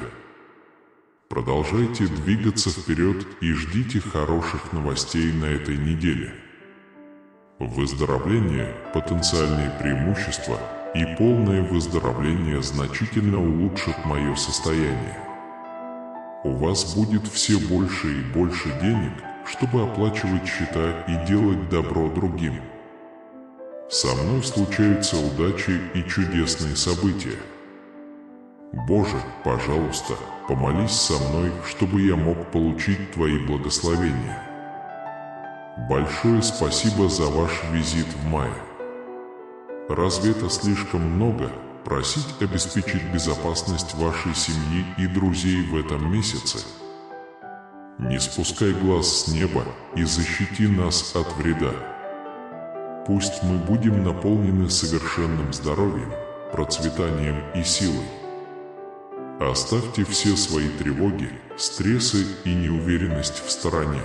Продолжайте двигаться вперед и ждите хороших новостей на этой неделе. Выздоровление, потенциальные преимущества и полное выздоровление значительно улучшат мое состояние. У вас будет все больше и больше денег, чтобы оплачивать счета и делать добро другим. Со мной случаются удачи и чудесные события. Боже, пожалуйста, помолись со мной, чтобы я мог получить Твои благословения. Большое спасибо за ваш визит в мае. Разве это слишком много – просить обеспечить безопасность вашей семьи и друзей в этом месяце? Не спускай глаз с неба и защити нас от вреда. Пусть мы будем наполнены совершенным здоровьем, процветанием и силой. Оставьте все свои тревоги, стрессы и неуверенность в стороне.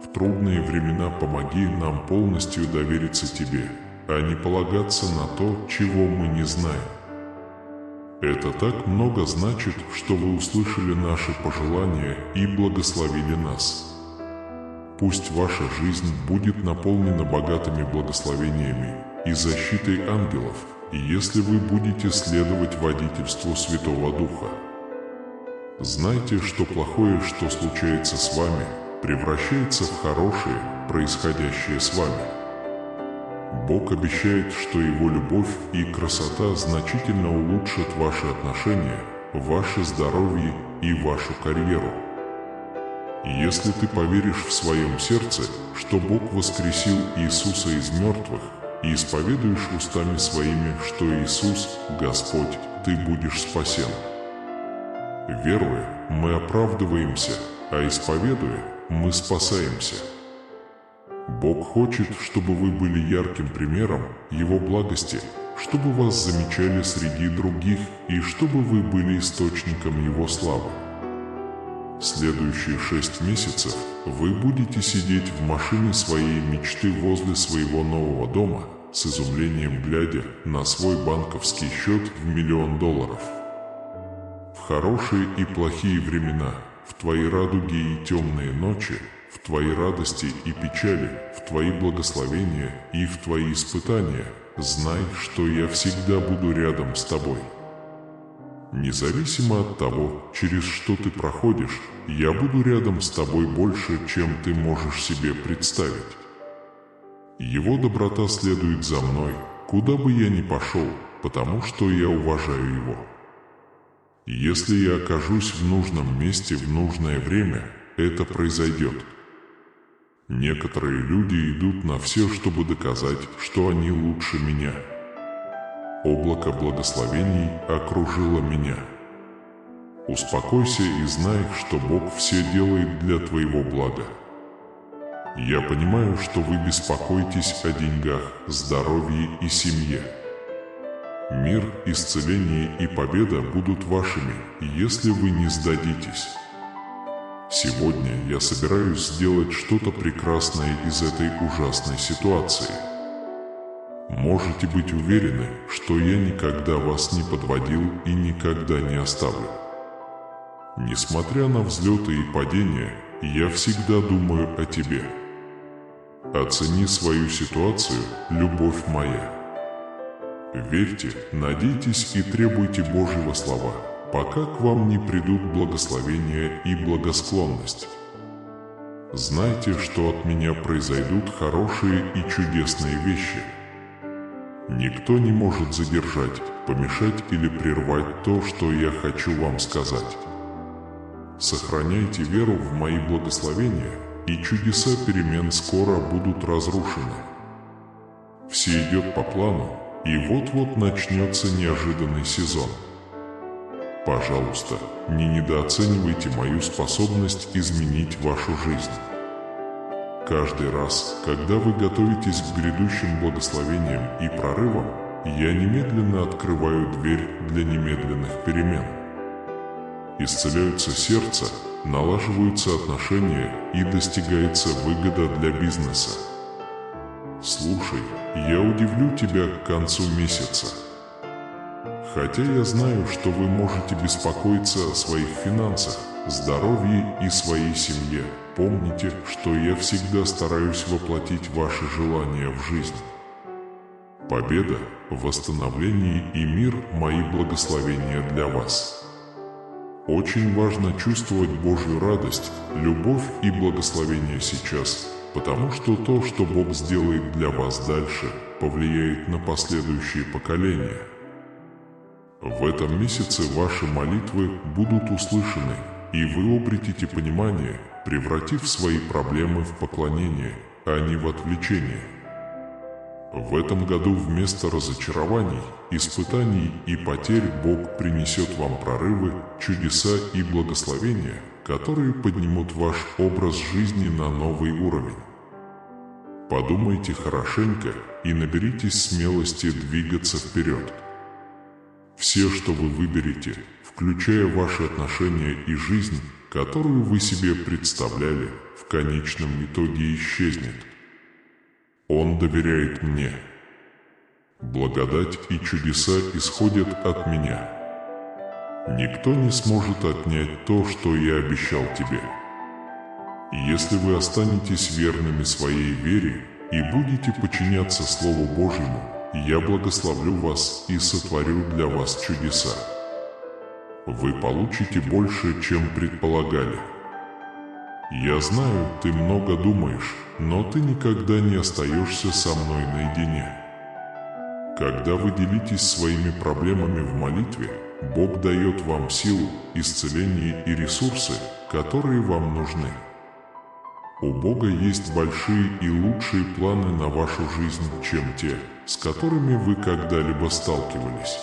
В трудные времена помоги нам полностью довериться Тебе, а не полагаться на то, чего мы не знаем. Это так много значит, что вы услышали наши пожелания и благословили нас. Пусть ваша жизнь будет наполнена богатыми благословениями и защитой ангелов, если вы будете следовать водительству Святого Духа. Знайте, что плохое, что случается с вами, превращается в хорошее, происходящее с вами. Бог обещает, что Его любовь и красота значительно улучшат ваши отношения, ваше здоровье и вашу карьеру. Если ты поверишь в своем сердце, что Бог воскресил Иисуса из мертвых, и исповедуешь устами своими, что Иисус – Господь, ты будешь спасен. Веруя, мы оправдываемся, а исповедуя, мы спасаемся. Бог хочет, чтобы вы были ярким примером Его благости, чтобы вас замечали среди других и чтобы вы были источником Его славы. Следующие 6 месяцев вы будете сидеть в машине своей мечты возле своего нового дома, с изумлением глядя на свой банковский счет в $1 000 000. В хорошие и плохие времена, в твои радуги и темные ночи, в твои радости и печали, в твои благословения и в твои испытания, знай, что я всегда буду рядом с тобой. Независимо от того, через что ты проходишь, я буду рядом с тобой больше, чем ты можешь себе представить. Его доброта следует за мной, куда бы я ни пошел, потому что я уважаю Его. Если я окажусь в нужном месте в нужное время, это произойдет. Некоторые люди идут на все, чтобы доказать, что они лучше меня. Облако благословений окружило меня. Успокойся и знай, что Бог все делает для твоего блага. Я понимаю, что вы беспокоитесь о деньгах, здоровье и семье. Мир, исцеление и победа будут вашими, если вы не сдадитесь. Сегодня я собираюсь сделать что-то прекрасное из этой ужасной ситуации. Можете быть уверены, что я никогда вас не подводил и никогда не оставлю. Несмотря на взлеты и падения, я всегда думаю о тебе. Оцени свою ситуацию, любовь моя. Верьте, надейтесь и требуйте Божьего слова, пока к вам не придут благословения и благосклонность. Знайте, что от меня произойдут хорошие и чудесные вещи. Никто не может задержать, помешать или прервать то, что я хочу вам сказать. Сохраняйте веру в мои благословения, и чудеса перемен скоро будут разрушены. Все идет по плану, и вот-вот начнется неожиданный сезон. Пожалуйста, не недооценивайте мою способность изменить вашу жизнь. Каждый раз, когда вы готовитесь к грядущим благословениям и прорывам, я немедленно открываю дверь для немедленных перемен. Исцеляются сердца, налаживаются отношения и достигается выгода для бизнеса. Слушай, я удивлю тебя к концу месяца. Хотя я знаю, что вы можете беспокоиться о своих финансах, здоровье и своей семье, помните, что я всегда стараюсь воплотить ваши желания в жизнь. Победа, восстановление и мир – мои благословения для вас. Очень важно чувствовать Божью радость, любовь и благословение сейчас, потому что то, что Бог сделает для вас дальше, повлияет на последующие поколения. В этом месяце ваши молитвы будут услышаны, и вы обретете понимание, превратив свои проблемы в поклонение, а не в отвлечение. В этом году вместо разочарований, испытаний и потерь Бог принесет вам прорывы, чудеса и благословения, которые поднимут ваш образ жизни на новый уровень. Подумайте хорошенько и наберитесь смелости двигаться вперед. Все, что вы выберете, включая ваши отношения и жизнь, которую вы себе представляли, в конечном итоге исчезнет. Он доверяет мне. Благодать и чудеса исходят от меня. Никто не сможет отнять то, что я обещал тебе. Если вы останетесь верными своей вере и будете подчиняться Слову Божьему, я благословлю вас и сотворю для вас чудеса. Вы получите больше, чем предполагали. Я знаю, ты много думаешь, но ты никогда не остаешься со мной наедине. Когда вы делитесь своими проблемами в молитве, Бог дает вам силу, исцеление и ресурсы, которые вам нужны. У Бога есть большие и лучшие планы на вашу жизнь, чем те, с которыми вы когда-либо сталкивались.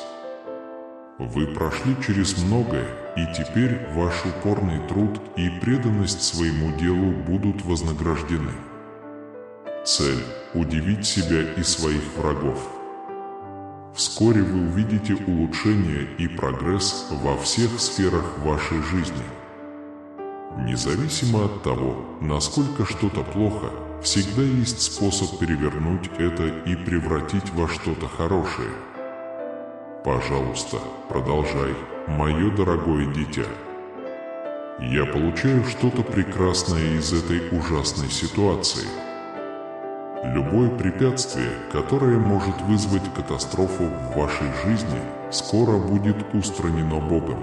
Вы прошли через многое, и теперь ваш упорный труд и преданность своему делу будут вознаграждены. Цель – удивить себя и своих врагов. Вскоре вы увидите улучшение и прогресс во всех сферах вашей жизни. Независимо от того, насколько что-то плохо, всегда есть способ перевернуть это и превратить во что-то хорошее. Пожалуйста, продолжай, мое дорогое дитя. Я получаю что-то прекрасное из этой ужасной ситуации. Любое препятствие, которое может вызвать катастрофу в вашей жизни, скоро будет устранено Богом.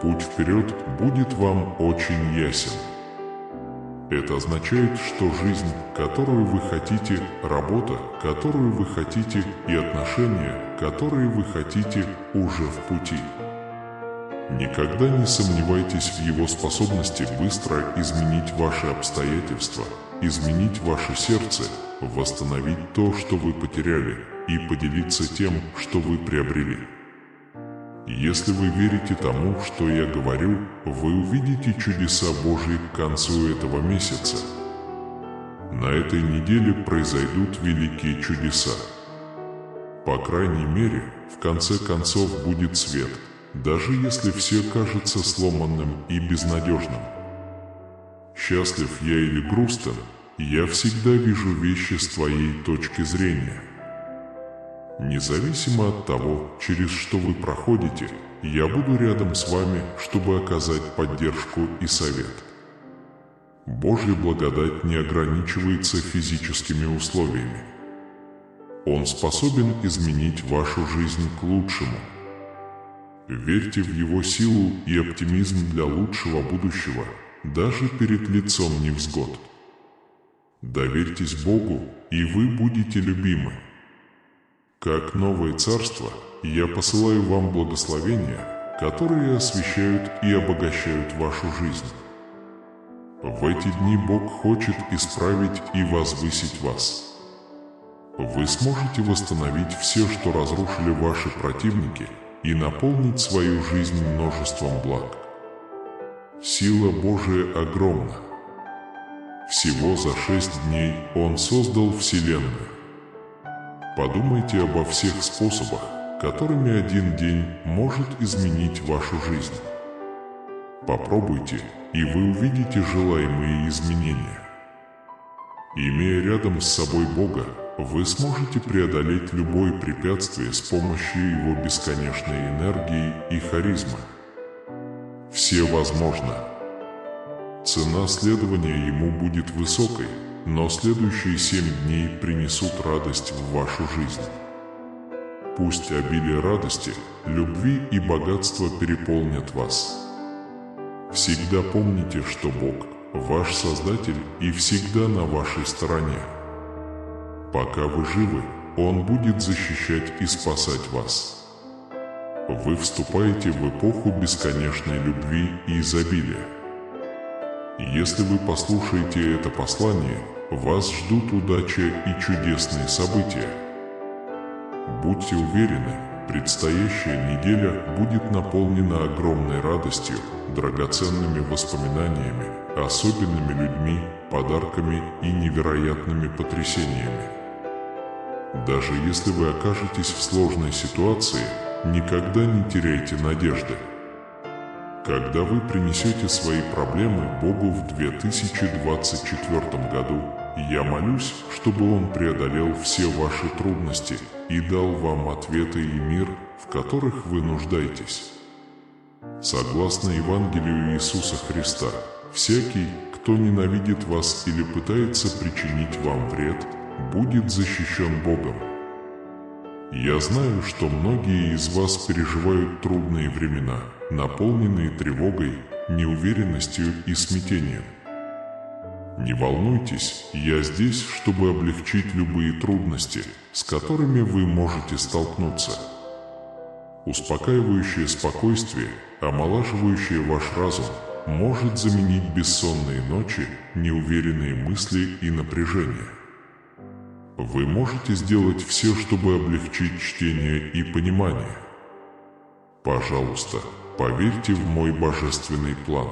Путь вперед будет вам очень ясен. Это означает, что жизнь, которую вы хотите, работа, которую вы хотите, и отношения, которые вы хотите, уже в пути. Никогда не сомневайтесь в его способности быстро изменить ваши обстоятельства, изменить ваше сердце, восстановить то, что вы потеряли, и поделиться тем, что вы приобрели. Если вы верите тому, что я говорю, вы увидите чудеса Божьи к концу этого месяца. На этой неделе произойдут великие чудеса. По крайней мере, в конце концов будет свет, даже если все кажется сломанным и безнадежным. Счастлив я или грустен, я всегда вижу вещи с твоей точки зрения. Независимо от того, через что вы проходите, я буду рядом с вами, чтобы оказать поддержку и совет. Божья благодать не ограничивается физическими условиями. Он способен изменить вашу жизнь к лучшему. Верьте в Его силу и оптимизм для лучшего будущего, даже перед лицом невзгод. Доверьтесь Богу, и вы будете любимы. Как новое царство, я посылаю вам благословения, которые освящают и обогащают вашу жизнь. В эти дни Бог хочет исправить и возвысить вас. Вы сможете восстановить все, что разрушили ваши противники, и наполнить свою жизнь множеством благ. Сила Божия огромна. Всего за 6 дней Он создал Вселенную. Подумайте обо всех способах, которыми один день может изменить вашу жизнь. Попробуйте, и вы увидите желаемые изменения. Имея рядом с собой Бога, вы сможете преодолеть любое препятствие с помощью Его бесконечной энергии и харизмы. Все возможно. Цена следования Ему будет высокой, но следующие 7 дней принесут радость в вашу жизнь. Пусть обилие радости, любви и богатства переполнят вас. Всегда помните, что Бог – ваш Создатель и всегда на вашей стороне. Пока вы живы, Он будет защищать и спасать вас. Вы вступаете в эпоху бесконечной любви и изобилия. Если вы послушаете это послание, вас ждут удача и чудесные события. Будьте уверены, предстоящая неделя будет наполнена огромной радостью, драгоценными воспоминаниями, особенными людьми, подарками и невероятными потрясениями. Даже если вы окажетесь в сложной ситуации, никогда не теряйте надежды. Когда вы принесете свои проблемы Богу в 2024 году, я молюсь, чтобы Он преодолел все ваши трудности и дал вам ответы и мир, в которых вы нуждаетесь. Согласно Евангелию Иисуса Христа, всякий, кто ненавидит вас или пытается причинить вам вред, будет защищен Богом. Я знаю, что многие из вас переживают трудные времена, наполненные тревогой, неуверенностью и смятением. Не волнуйтесь, я здесь, чтобы облегчить любые трудности, с которыми вы можете столкнуться. Успокаивающее спокойствие, омолаживающее ваш разум, может заменить бессонные ночи, неуверенные мысли и напряжение. Вы можете сделать все, чтобы облегчить чтение и понимание. Пожалуйста, поверьте в мой божественный план.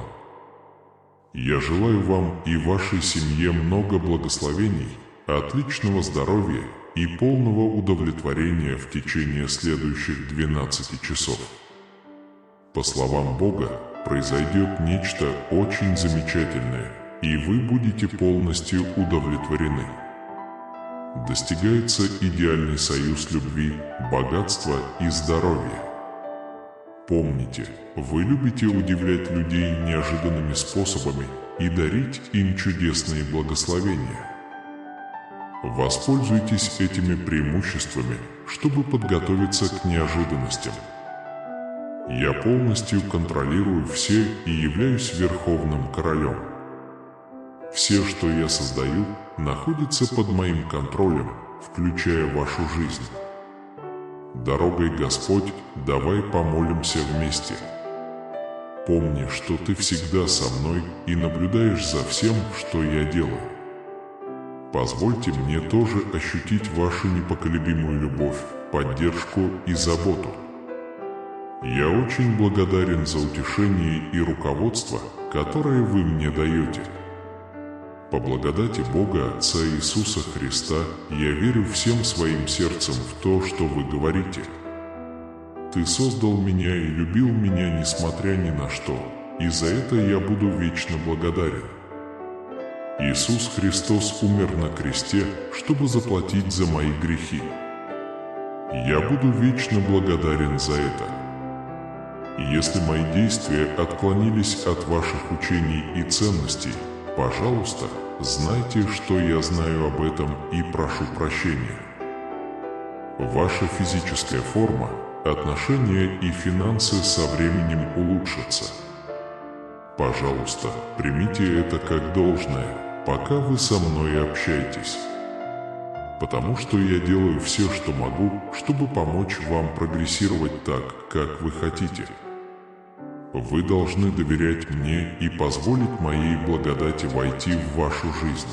Я желаю вам и вашей семье много благословений, отличного здоровья и полного удовлетворения в течение следующих 12 часов. По словам Бога, произойдет нечто очень замечательное, и вы будете полностью удовлетворены. Достигается идеальный союз любви, богатства и здоровья. Помните, вы любите удивлять людей неожиданными способами и дарить им чудесные благословения. Воспользуйтесь этими преимуществами, чтобы подготовиться к неожиданностям. Я полностью контролирую все и являюсь Верховным Королем. Все, что я создаю, находится под моим контролем, включая вашу жизнь. Дорогой Господь, давай помолимся вместе. Помни, что Ты всегда со мной и наблюдаешь за всем, что я делаю. Позвольте мне тоже ощутить вашу непоколебимую любовь, поддержку и заботу. Я очень благодарен за утешение и руководство, которое вы мне даете. По благодати Бога Отца Иисуса Христа я верю всем своим сердцем в то, что вы говорите. Ты создал меня и любил меня, несмотря ни на что, и за это я буду вечно благодарен. Иисус Христос умер на кресте, чтобы заплатить за мои грехи. Я буду вечно благодарен за это. Если мои действия отклонились от ваших учений и ценностей, пожалуйста, знайте, что я знаю об этом и прошу прощения. Ваша физическая форма, отношения и финансы со временем улучшатся. Пожалуйста, примите это как должное, пока вы со мной общаетесь. Потому что я делаю все, что могу, чтобы помочь вам прогрессировать так, как вы хотите. Вы должны доверять мне и позволить моей благодати войти в вашу жизнь.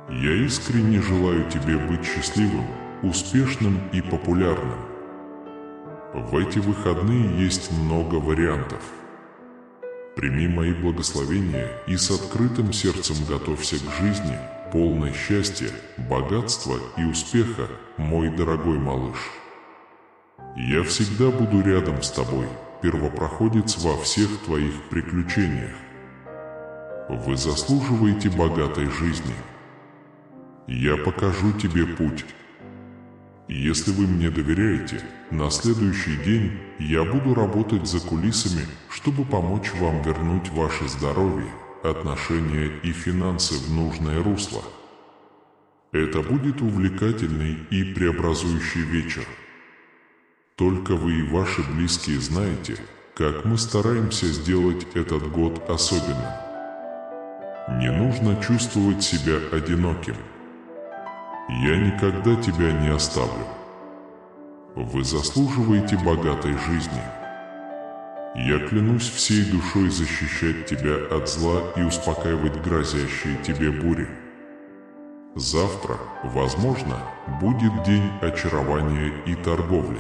Я искренне желаю тебе быть счастливым, успешным и популярным. В эти выходные есть много вариантов. Прими мои благословения и с открытым сердцем готовься к жизни, полной счастья, богатства и успеха, мой дорогой малыш. Я всегда буду рядом с тобой, первопроходец во всех твоих приключениях. Вы заслуживаете богатой жизни. Я покажу тебе путь. Если вы мне доверяете, на следующий день я буду работать за кулисами, чтобы помочь вам вернуть ваше здоровье, отношения и финансы в нужное русло. Это будет увлекательный и преобразующий вечер. Только вы и ваши близкие знаете, как мы стараемся сделать этот год особенным. Не нужно чувствовать себя одиноким. Я никогда тебя не оставлю. Вы заслуживаете богатой жизни. Я клянусь всей душой защищать тебя от зла и успокаивать грозящие тебе бури. Завтра, возможно, будет день очарования и торговли.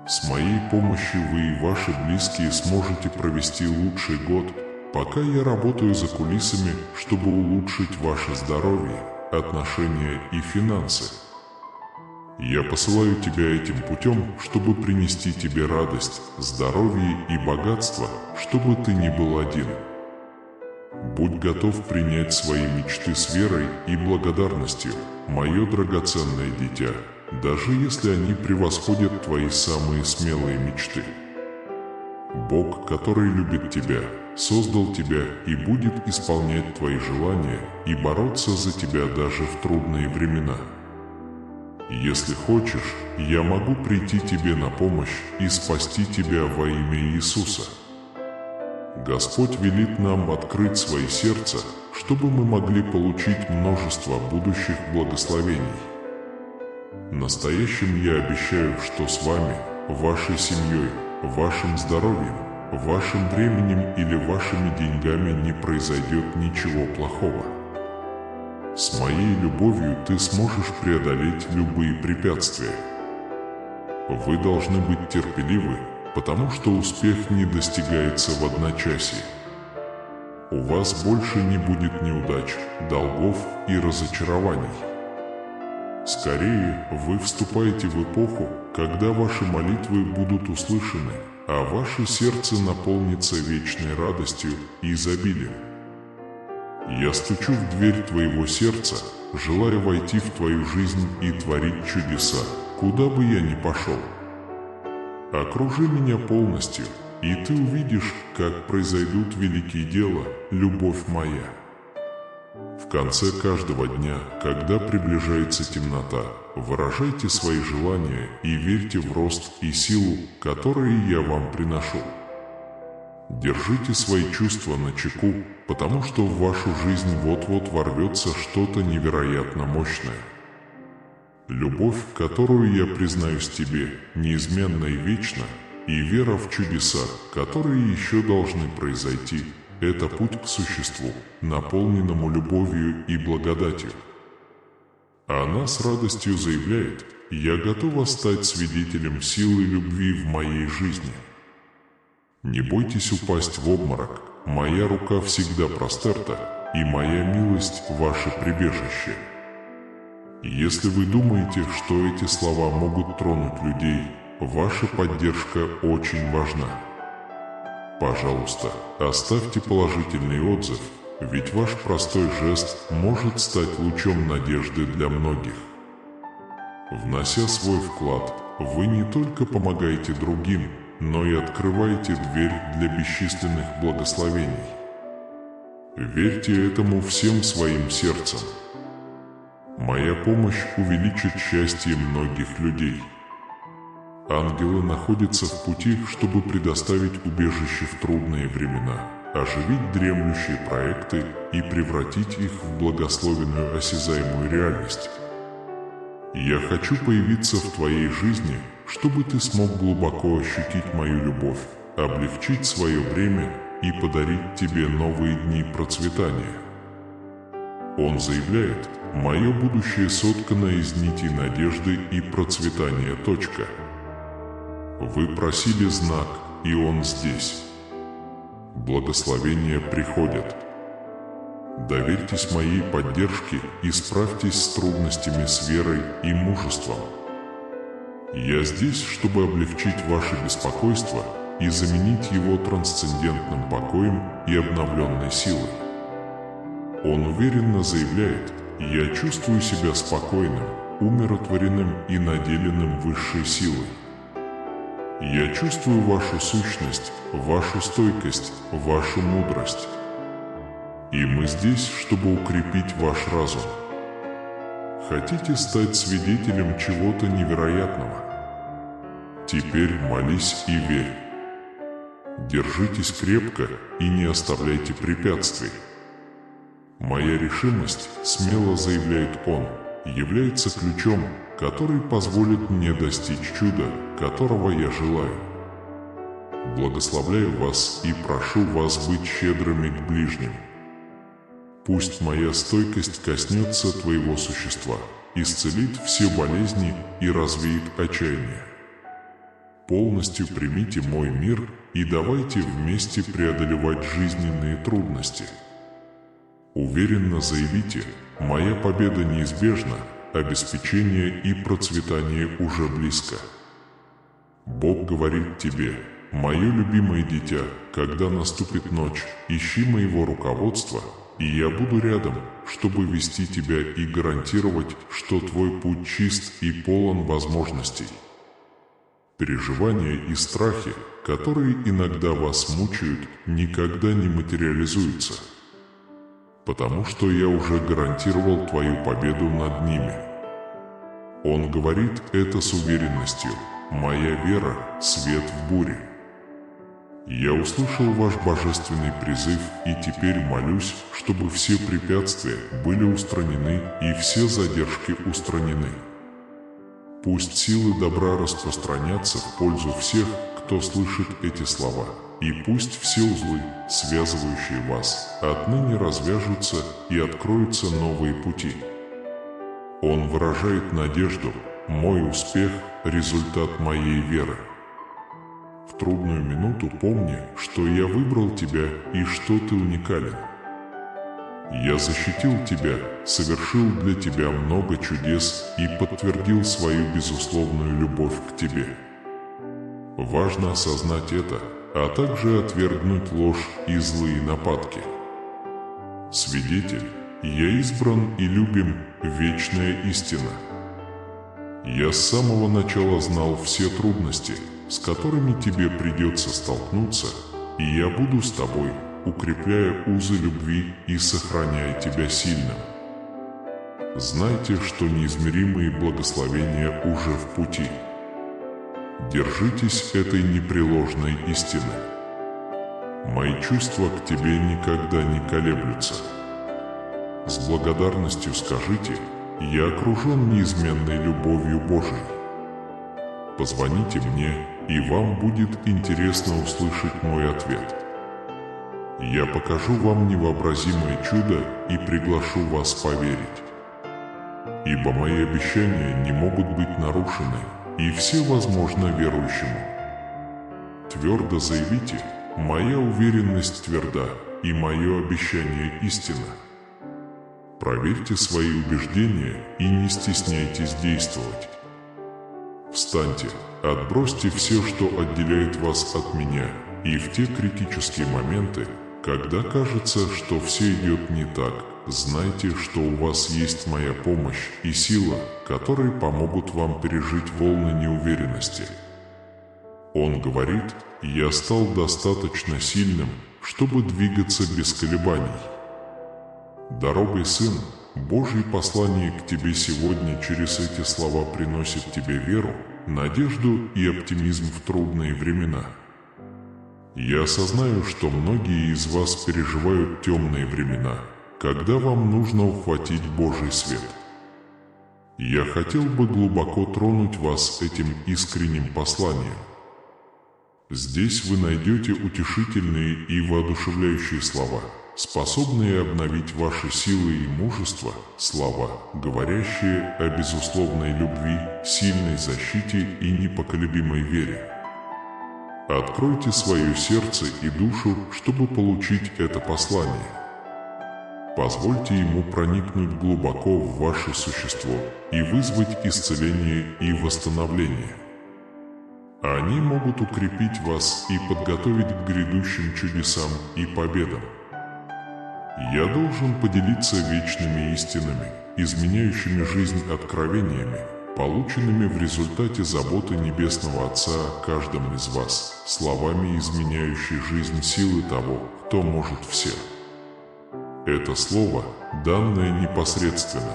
С моей помощью вы и ваши близкие сможете провести лучший год, пока я работаю за кулисами, чтобы улучшить ваше здоровье, отношения и финансы. Я посылаю тебя этим путем, чтобы принести тебе радость, здоровье и богатство, чтобы ты не был один. Будь готов принять свои мечты с верой и благодарностью, мое драгоценное дитя, даже если они превосходят твои самые смелые мечты. Бог, который любит тебя, создал тебя и будет исполнять твои желания и бороться за тебя даже в трудные времена. Если хочешь, я могу прийти тебе на помощь и спасти тебя во имя Иисуса. Господь велит нам открыть свои сердца, чтобы мы могли получить множество будущих благословений. Настоящим я обещаю, что с вами, вашей семьей, вашим здоровьем, вашим временем или вашими деньгами не произойдет ничего плохого. С моей любовью ты сможешь преодолеть любые препятствия. Вы должны быть терпеливы, потому что успех не достигается в одночасье. У вас больше не будет неудач, долгов и разочарований. Скорее, вы вступаете в эпоху, когда ваши молитвы будут услышаны, а ваше сердце наполнится вечной радостью и изобилием. Я стучу в дверь твоего сердца, желая войти в твою жизнь и творить чудеса, куда бы я ни пошел. Окружи меня полностью, и ты увидишь, как произойдут великие дела, любовь моя. В конце каждого дня, когда приближается темнота, выражайте свои желания и верьте в рост и силу, которые я вам приношу. Держите свои чувства начеку, потому что в вашу жизнь вот-вот ворвется что-то невероятно мощное. Любовь, которую я признаюсь тебе, неизменна и вечна, и вера в чудеса, которые еще должны произойти, это путь к существу, наполненному любовью и благодатью. Она с радостью заявляет: «Я готова стать свидетелем силы любви в моей жизни». Не бойтесь упасть в обморок, моя рука всегда простерта, и моя милость – ваше прибежище. Если вы думаете, что эти слова могут тронуть людей, ваша поддержка очень важна. Пожалуйста, оставьте положительный отзыв, ведь ваш простой жест может стать лучом надежды для многих. Внося свой вклад, вы не только помогаете другим, но и открываете дверь для бесчисленных благословений. Верьте этому всем своим сердцем. Моя помощь увеличит счастье многих людей. Ангелы находятся в пути, чтобы предоставить убежище в трудные времена, оживить дремлющие проекты и превратить их в благословенную осязаемую реальность. Я хочу появиться в твоей жизни, чтобы ты смог глубоко ощутить мою любовь, облегчить свое бремя и подарить тебе новые дни процветания. Он заявляет: «Мое будущее соткано из нитей надежды и процветания. Вы просили знак, и он здесь. Благословения приходят. Доверьтесь моей поддержке и справьтесь с трудностями с верой и мужеством. Я здесь, чтобы облегчить ваше беспокойство и заменить его трансцендентным покоем и обновленной силой». Он уверенно заявляет: «Я чувствую себя спокойным, умиротворенным и наделенным высшей силой. Я чувствую вашу сущность, вашу стойкость, вашу мудрость. И мы здесь, чтобы укрепить ваш разум. Хотите стать свидетелем чего-то невероятного? Теперь молись и верь. Держитесь крепко и не оставляйте препятствий. Моя решимость, смело заявляет он, является ключом, который позволит мне достичь чуда, которого я желаю. Благословляю вас и прошу вас быть щедрыми к ближним. Пусть моя стойкость коснется твоего существа, исцелит все болезни и развеет отчаяние. Полностью примите мой мир и давайте вместе преодолевать жизненные трудности. Уверенно заявите: моя победа неизбежна, обеспечение и процветание уже близко. Бог говорит тебе: мое любимое дитя, когда наступит ночь, ищи моего руководства, и я буду рядом, чтобы вести тебя и гарантировать, что твой путь чист и полон возможностей. Переживания и страхи, которые иногда вас мучают, никогда не материализуются, потому что я уже гарантировал твою победу над ними. Он говорит это с уверенностью: моя вера – свет в буре. Я услышал ваш божественный призыв и теперь молюсь, чтобы все препятствия были устранены и все задержки устранены. Пусть силы добра распространятся в пользу всех, кто слышит эти слова, и пусть все узлы, связывающие вас, отныне развяжутся и откроются новые пути. Он выражает надежду: мой успех – результат моей веры. В трудную минуту помни, что я выбрал тебя и что ты уникален. Я защитил тебя, совершил для тебя много чудес и подтвердил свою безусловную любовь к тебе. Важно осознать это, а также отвергнуть ложь и злые нападки. Свидетель, я избран и любим, вечная истина. Я с самого начала знал все трудности, с которыми тебе придется столкнуться, и я буду с тобой, укрепляя узы любви и сохраняя тебя сильным. Знайте, что неизмеримые благословения уже в пути. Держитесь этой непреложной истины. Мои чувства к тебе никогда не колеблются. С благодарностью скажите: я окружен неизменной любовью Божией. Позвоните мне, и вам будет интересно услышать мой ответ. Я покажу вам невообразимое чудо и приглашу вас поверить. Ибо мои обещания не могут быть нарушены, и все возможно верующему. Твердо заявите: «Моя уверенность тверда, и мое обещание истина». Проверьте свои убеждения и не стесняйтесь действовать. Встаньте, отбросьте все, что отделяет вас от меня, и в те критические моменты, когда кажется, что все идет не так, знайте, что у вас есть моя помощь и сила, которые помогут вам пережить волны неуверенности. Он говорит: «Я стал достаточно сильным, чтобы двигаться без колебаний». Дорогой сын, Божье послание к тебе сегодня через эти слова приносит тебе веру, надежду и оптимизм в трудные времена. Я осознаю, что многие из вас переживают темные времена, когда вам нужно ухватить Божий свет. Я хотел бы глубоко тронуть вас этим искренним посланием. Здесь вы найдете утешительные и воодушевляющие слова, способные обновить ваши силы и мужество, слова, говорящие о безусловной любви, сильной защите и непоколебимой вере. Откройте свое сердце и душу, чтобы получить это послание. Позвольте ему проникнуть глубоко в ваше существо и вызвать исцеление и восстановление. Они могут укрепить вас и подготовить к грядущим чудесам и победам. Я должен поделиться вечными истинами, изменяющими жизнь откровениями, полученными в результате заботы Небесного Отца о каждом из вас, словами, изменяющей жизнь силы того, кто может все. Это слово, данное непосредственно,